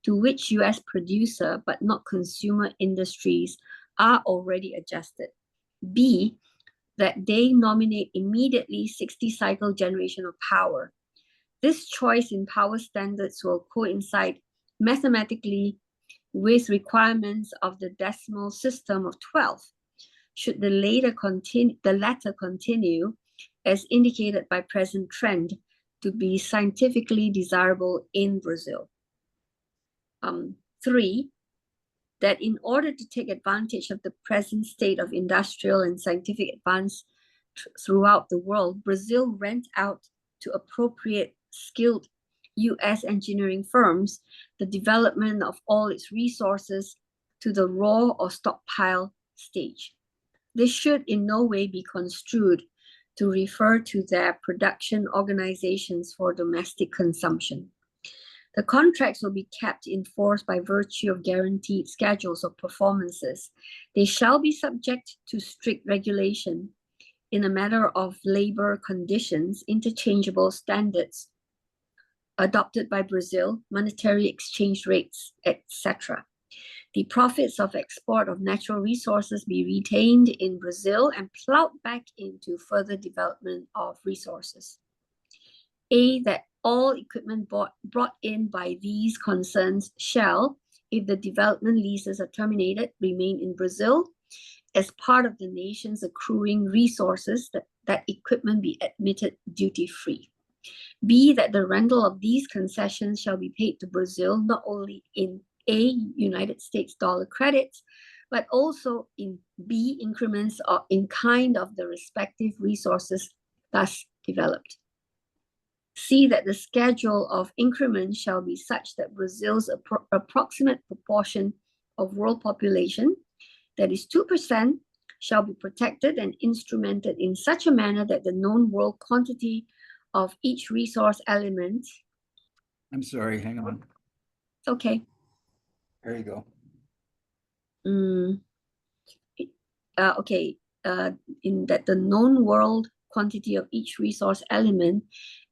to which US producer but not consumer industries are already adjusted. B, that they nominate immediately 60-cycle generation of power. This choice in power standards will coincide mathematically with requirements of the decimal system of 12. Should the latter continue, as indicated by present trend, to be scientifically desirable in Brazil. 3, that in order to take advantage of the present state of industrial and scientific advance throughout the world, Brazil rent out to appropriate skilled US engineering firms the development of all its resources to the raw or stockpile stage. This should in no way be construed to refer to their production organizations for domestic consumption. The contracts will be kept in force by virtue of guaranteed schedules of performances. They shall be subject to strict regulation in a matter of labor conditions, interchangeable standards adopted by Brazil, monetary exchange rates, etc. The profits of export of natural resources be retained in Brazil and plowed back into further development of resources. A, that all equipment brought in by these concerns shall, if the development leases are terminated, remain in Brazil as part of the nation's accruing resources, that equipment be admitted duty-free. B, that the rental of these concessions shall be paid to Brazil not only in A, United States dollar credits, but also in B, increments or in kind of the respective resources thus developed. C, that the schedule of increments shall be such that Brazil's approximate proportion of world population, that is 2%, shall be protected and instrumented in such a manner that the known world quantity of each resource element. I'm sorry, hang on. Okay. There you go. Okay. In that the known world quantity of each resource element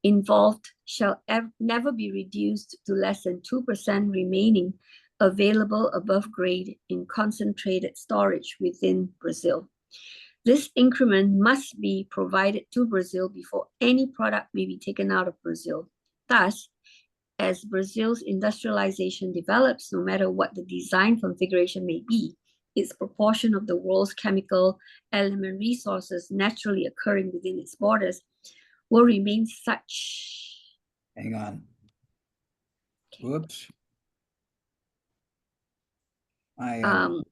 involved shall never be reduced to less than 2% remaining available above grade in concentrated storage within Brazil. This increment must be provided to Brazil before any product may be taken out of Brazil. Thus, as Brazil's industrialization develops, no matter what the design configuration may be, its proportion of the world's chemical element resources naturally occurring within its borders will remain such. Hang on. Whoops. I'm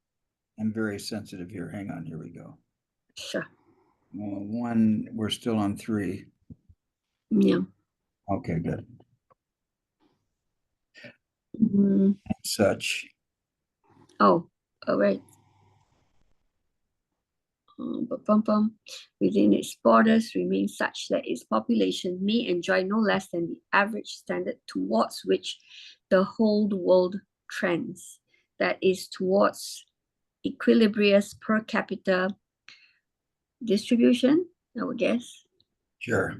very sensitive here. Hang on, here we go. Sure. We're still on 3. Yeah. Okay, good. Such. Oh, all right. Within its borders remain such that its population may enjoy no less than the average standard towards which the whole world trends, that is, towards equilibrious per capita distribution, I would guess. Sure.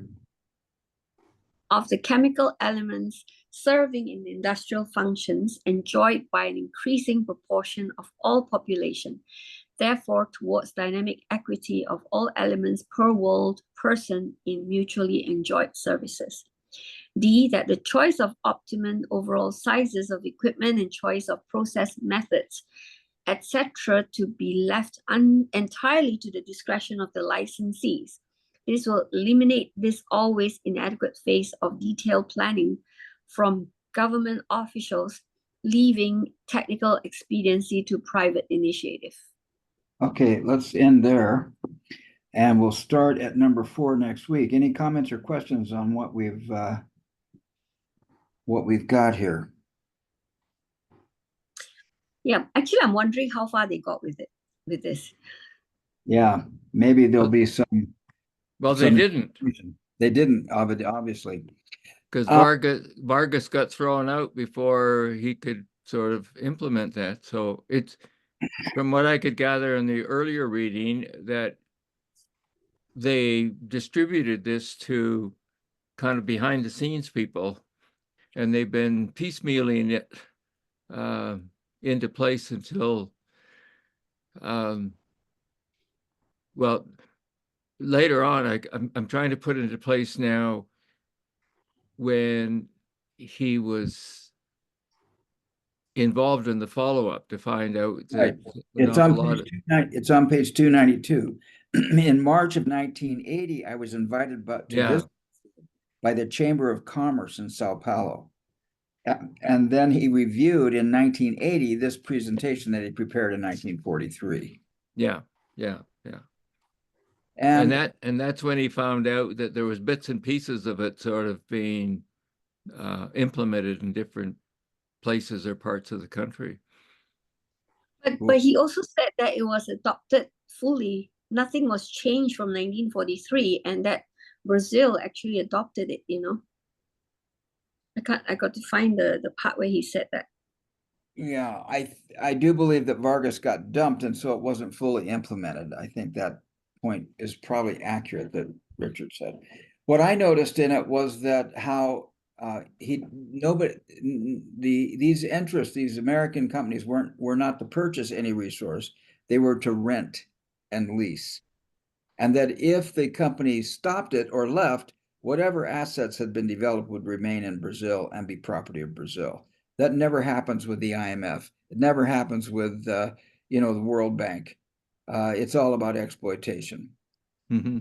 Of the chemical elements serving in industrial functions enjoyed by an increasing proportion of all population, therefore towards dynamic equity of all elements per world person in mutually enjoyed services. D, that the choice of optimum overall sizes of equipment and choice of process methods, etc., to be left entirely to the discretion of the licensees. This will eliminate this always inadequate phase of detailed planning from government officials, leaving technical expediency to private initiative. Okay, let's end there. And we'll start at number 4 next week. Any comments or questions on what we've got here? Yeah, actually, I'm wondering how far they got with this. Yeah, maybe there'll be some. Well, they didn't. They didn't, obviously. Because Vargas got thrown out before he could sort of implement that. So it's, from what I could gather in the earlier reading, that they distributed this to kind of behind the scenes people, and they've been piecemealing it into place until, well, later on, I'm trying to put it into place now when he was involved in the follow-up to find out Right. that It's on page 292. In March of 1980, I was invited to visit by the Chamber of Commerce in Sao Paulo. And then he reviewed in 1980 this presentation that he prepared in 1943. Yeah. And that's when he found out that there was bits and pieces of it sort of being implemented in different places or parts of the country. But he also said that it was adopted fully. Nothing was changed from 1943, and that Brazil actually adopted it, I got to find the part where he said that. Yeah, I do believe that Vargas got dumped, and so it wasn't fully implemented. I think that point is probably accurate that Richard said. What I noticed in it was that how these interests, these American companies were not to purchase any resource, they were to rent and lease. And that if the company stopped it or left, whatever assets had been developed would remain in Brazil and be property of Brazil. That never happens with the IMF. It never happens with the World Bank. It's all about exploitation. Mm-hmm.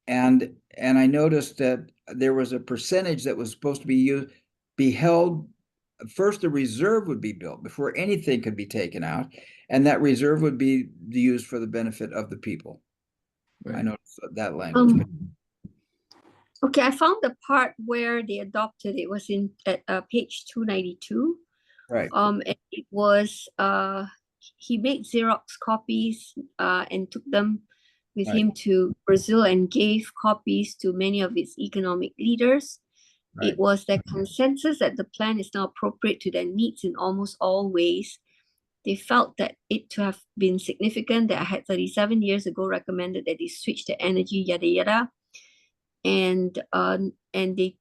And I noticed that there was a percentage that was supposed to be held. First, a reserve would be built before anything could be taken out, and that reserve would be used for the benefit of the people. Right. I noticed that language. Okay, I found the part where they adopted it was at page 292. Right. And it was he made Xerox copies and took them with him to Brazil and gave copies to many of its economic leaders. Right. It was their consensus that the plan is now appropriate to their needs in almost all ways. They felt that it to have been significant that I had 37 years ago recommended that they switch to energy, yada yada. And they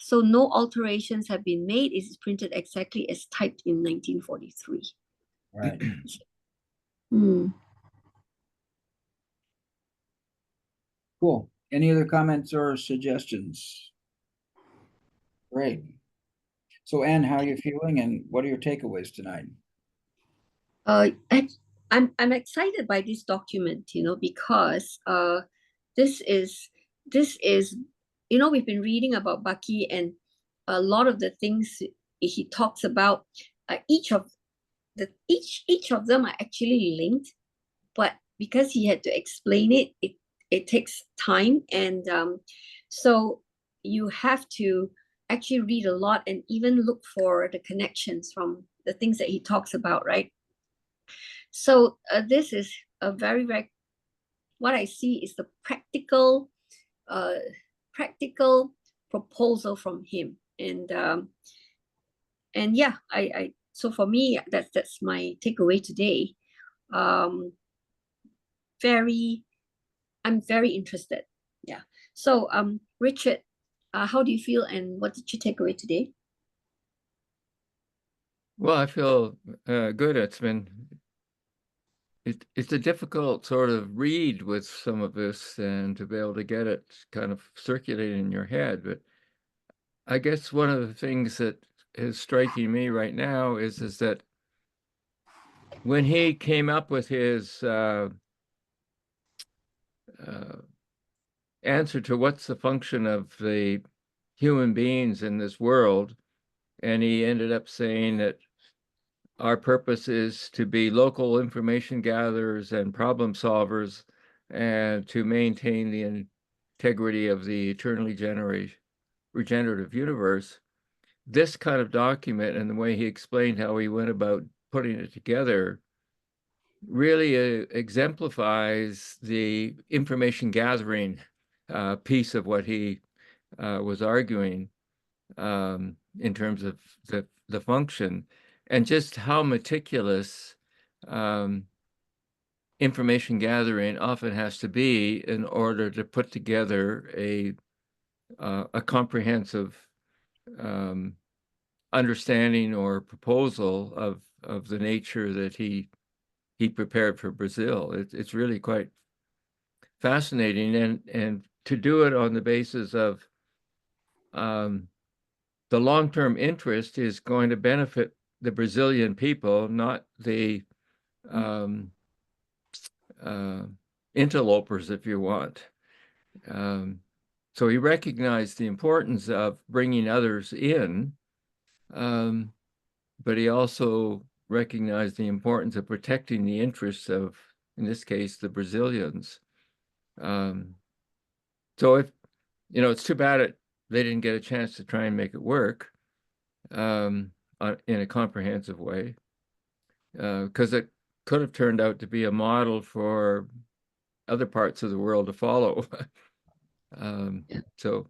So no alterations have been made. It is printed exactly as typed in 1943. Right. Hmm. Cool. Any other comments or suggestions? Great. So Anne, how are you feeling and what are your takeaways tonight? I'm excited by this document, because this is this is we've been reading about Bucky, and a lot of the things he talks about, each of them are actually linked, but because he had to explain it, it takes time, and so you have to actually read a lot and even look for the connections from the things that he talks about, right? So this is a very, what I see is the uh, practical proposal from him, and yeah, so for me, that's my takeaway today. Um, very, I'm very interested. Yeah. So Richard, how do you feel, and what did you take away today? Well, I feel good. It's a difficult sort of read with some of this, and to be able to get it kind of circulating in your head. But I guess one of the things that is striking me right now is that when he came up with his uh, answer to what's the function of the human beings in this world, and he ended up saying that our purpose is to be local information gatherers and problem solvers, and to maintain the integrity of the eternally regenerative universe. This kind of document and the way he explained how he went about putting it together really exemplifies the information gathering piece of what he was arguing, in terms of the function, and just how meticulous um, information gathering often has to be in order to put together a comprehensive um, understanding or proposal of the nature that he prepared for Brazil. It's really quite fascinating, and to do it on the basis of um, the long-term interest is going to benefit the Brazilian people, not the um, uh, interlopers, if you want. Um, so he recognized the importance of bringing others in, um, but he also recognized the importance of protecting the interests of, in this case, the Brazilians. Um, so if, it's too bad they didn't get a chance to try and make it work in a comprehensive way, because it could have turned out to be a model for other parts of the world to follow. So,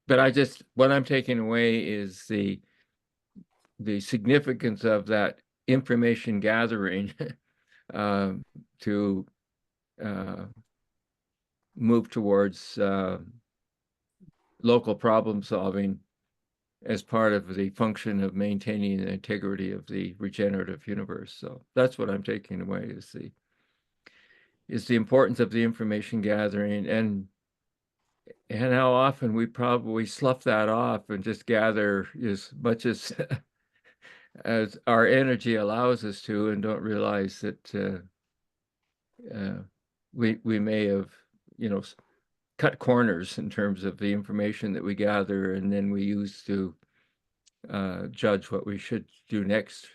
but what I'm taking away is the significance of that information gathering to uh, move towards local problem solving as part of the function of maintaining the integrity of the regenerative universe. So that's what I'm taking away, is the importance of the information gathering, and how often we probably slough that off and just gather as much as as our energy allows us to, and don't realize that we may have, cut corners in terms of the information that we gather, and then we use to judge what we should do next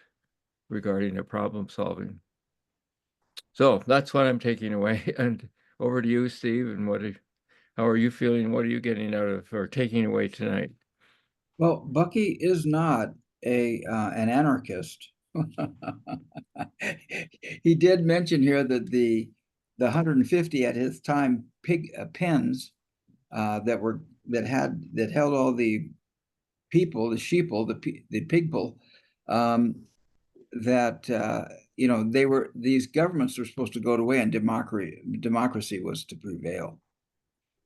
regarding a problem solving. So that's what I'm taking away. And over to you, Steve. And how are you feeling? What are you getting out of or taking away tonight? Well, Bucky is not an anarchist. He did mention here that the 150 at his time pig pens that held all the people, the sheeple, the pigple, that these governments were supposed to go away and democracy was to prevail.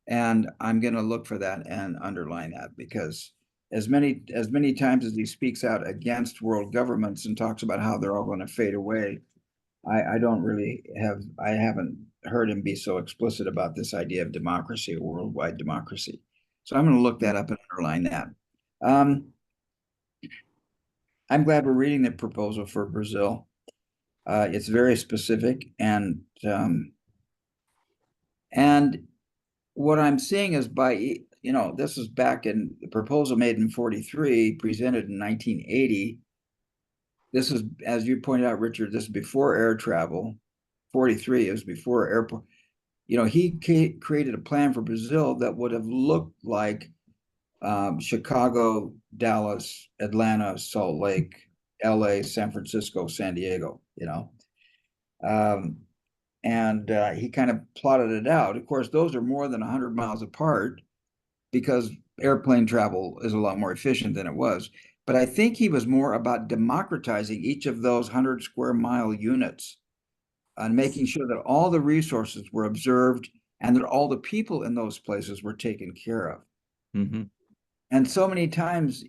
And I'm going to look for that and underline that, because as many times as he speaks out against world governments and talks about how they're all going to fade away, I don't really I haven't heard him be so explicit about this idea of democracy, or worldwide democracy. So I'm going to look that up and underline that. I'm glad we're reading the proposal for Brazil. It's very specific, and what I'm seeing is this is back in the proposal made in 43, presented in 1980. This is, as you pointed out, Richard, this is before air travel. 43 is before airport. He created a plan for Brazil that would have looked like Chicago, Dallas, Atlanta, Salt Lake, LA, San Francisco, San Diego, and he kind of plotted it out. Of course, those are more than 100 miles apart, because airplane travel is a lot more efficient than it was. But I think he was more about democratizing each of those 100 square mile units and making sure that all the resources were observed and that all the people in those places were taken care of. Mm-hmm. And so many times,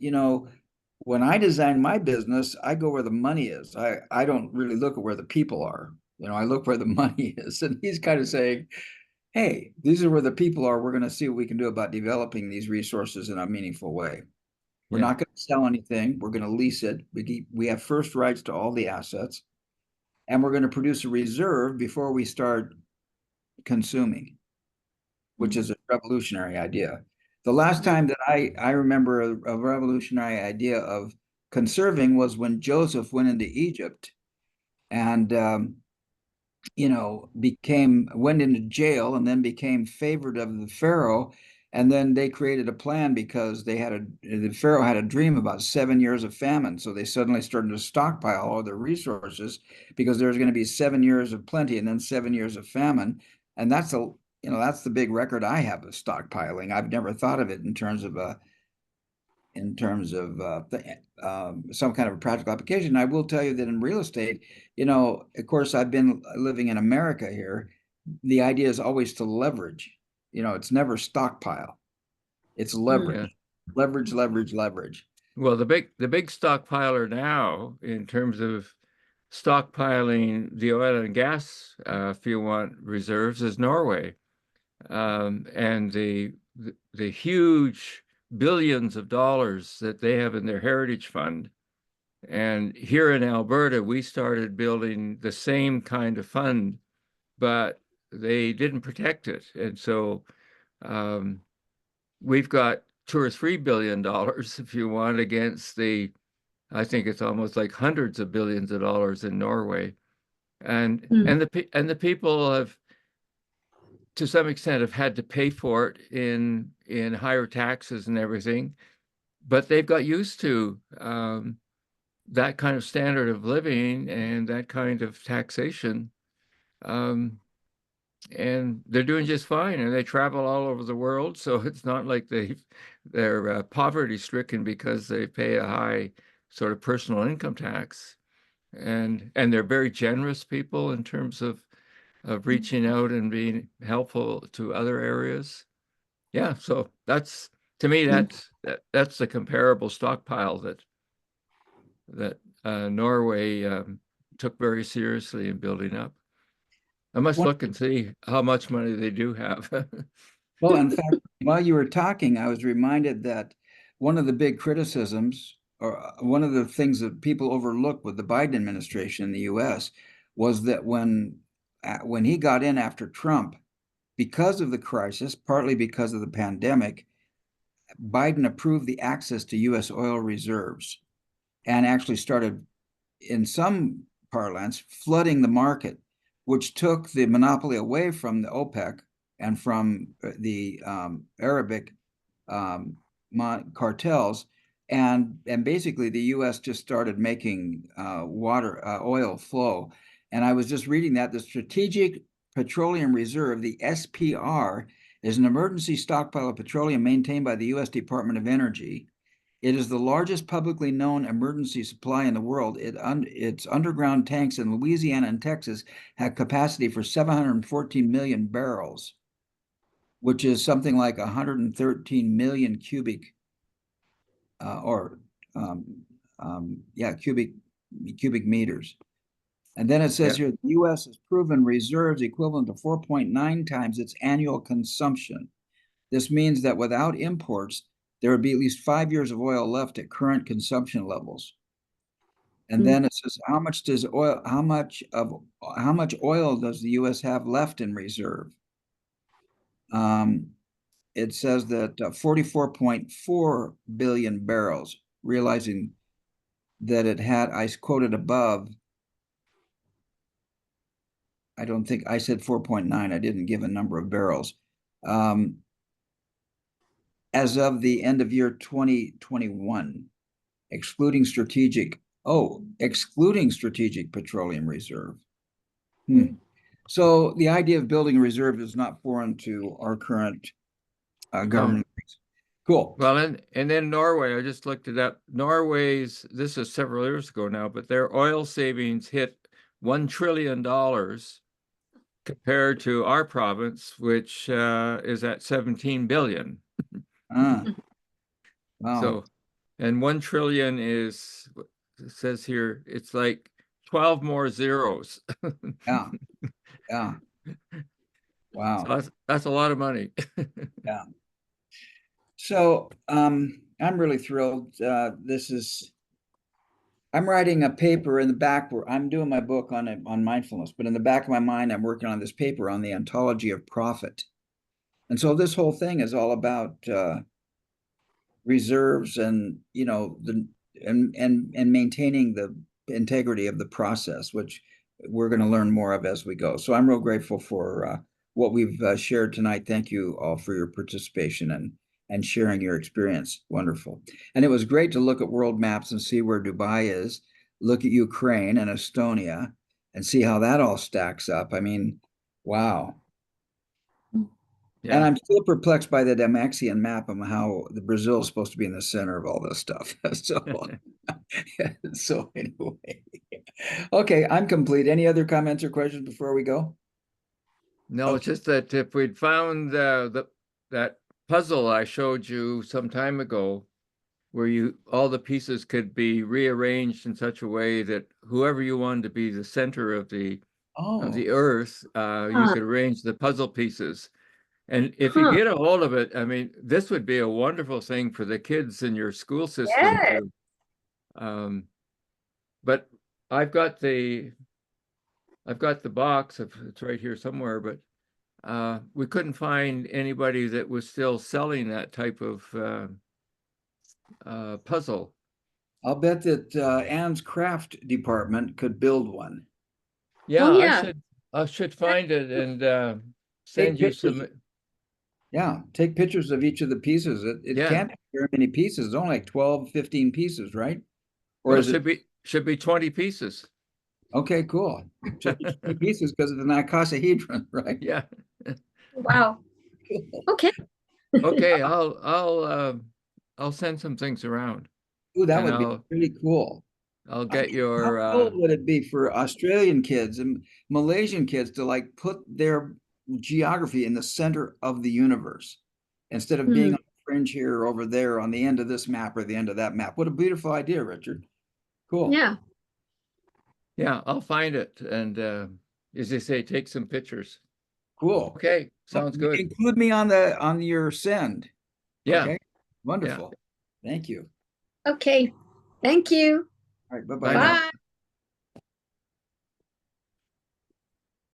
when I design my business, I go where the money is. I don't really look at where the people are. I look where the money is. And he's kind of saying, hey, these are where the people are. We're going to see what we can do about developing these resources in a meaningful way. We're not going to sell anything. We're going to lease it. We have first rights to all the assets, and we're going to produce a reserve before we start consuming, which is a revolutionary idea. The last time that I remember a revolutionary idea of conserving was when Joseph went into Egypt and went into jail and then became favored of the Pharaoh. And then they created a plan because the Pharaoh had a dream about 7 years of famine. So they suddenly started to stockpile all their resources, because there's going to be 7 years of plenty and then 7 years of famine. And that's the big record I have of stockpiling. I've never thought of it in terms of some kind of a practical application. I will tell you that in real estate, of course, I've been living in America here. The idea is always to leverage. It's never stockpile. It's leverage, Yeah. leverage, leverage, leverage. Well, the big stockpiler now, in terms of stockpiling the oil and gas, if you want, reserves, is Norway, and the huge billions of dollars that they have in their heritage fund. And here in Alberta, we started building the same kind of fund, but they didn't protect it, and so we've got $2 or $3 billion, if you want, against I think it's almost like hundreds of billions of dollars in Norway, and the people have, to some extent, have had to pay for it in higher taxes and everything, but they've got used to that kind of standard of living and that kind of taxation. And they're doing just fine, and they travel all over the world, so it's not like they're poverty stricken because they pay a high sort of personal income tax, and they're very generous people in terms of reaching out and being helpful to other areas. Yeah, so that's, to me, that's the comparable stockpile that Norway took very seriously in building up. I must look and see how much money they do have. Well, in fact, while you were talking, I was reminded that one of the big criticisms, or one of the things that people overlook with the Biden administration in the US, was that when he got in after Trump, because of the crisis, partly because of the pandemic, Biden approved the access to US oil reserves and actually started, in some parlance, flooding the market, which took the monopoly away from the OPEC and from the Arabic cartels, and basically the U.S. just started making oil flow. And I was just reading that the Strategic Petroleum Reserve, the SPR, is an emergency stockpile of petroleum maintained by the U.S. Department of Energy. It is the largest publicly known emergency supply in the world. Its underground tanks in Louisiana and Texas have capacity for 714 million barrels. which is something like 113 million cubic cubic meters. And then it says here, the U.S. has proven reserves equivalent to 4.9 times its annual consumption. This means that without imports, there would be at least 5 years of oil left at current consumption levels. And then it says, how much oil does the U.S. have left in reserve? It says that 44.4 billion barrels, realizing that it had, I quoted above, I don't think I said 4.9. I didn't give a number of barrels. As of the end of year 2021, excluding strategic petroleum reserve. So the idea of building a reserve is not foreign to our current government. Cool. Well, and then Norway, I just looked it up. Norway's, this is several years ago now, but their oil savings hit $1 trillion compared to our province, which is at 17 billion. Wow. So, and 1 trillion is, it says here, it's like 12 more zeros. Yeah. Wow. So that's a lot of money. Yeah. So I'm really thrilled. I'm writing a paper in the back where I'm doing my book on mindfulness, but in the back of my mind, I'm working on this paper on the ontology of profit. And so this whole thing is all about reserves and, and maintaining the integrity of the process, which we're going to learn more of as we go. So I'm real grateful for what we've shared tonight. Thank you all for your participation and sharing your experience. Wonderful. And it was great to look at world maps and see where Dubai is, look at Ukraine and Estonia, and see how that all stacks up. I mean, wow. Yeah. And I'm still perplexed by the Damaxian map of how the Brazil is supposed to be in the center of all this stuff. So anyway, okay, I'm complete. Any other comments or questions before we go? No, it's just that if we'd found that puzzle I showed you some time ago, where all the pieces could be rearranged in such a way that whoever you wanted to be the center of the earth, you could arrange the puzzle pieces. And if you get a hold of it, I mean, this would be a wonderful thing for the kids in your school system to. But I've got the box. It's right here somewhere, but we couldn't find anybody that was still selling that type of puzzle. I'll bet that Anne's craft department could build one. Yeah, I should find it and send you some. Yeah, take pictures of each of the pieces. It can't have very many pieces. It's only like 12, 15 pieces, right? Or should be 20 pieces. Okay, cool. Just 20 pieces because of the icosahedron, right? Yeah. Wow. Okay. Okay, I'll send some things around. Ooh, that would be really cool. I'll get your how cool would it be for Australian kids and Malaysian kids to like put their geography in the center of the universe instead of being on the fringe here or over there on the end of this map or the end of that map? What a beautiful idea, Richard. Cool. Yeah. Yeah, I'll find it and as they say, take some pictures. Cool. Okay, sounds good. Include me on your send. Yeah. Okay. Wonderful. Yeah. Thank you. Okay. Thank you. All right. Bye-bye. Bye now.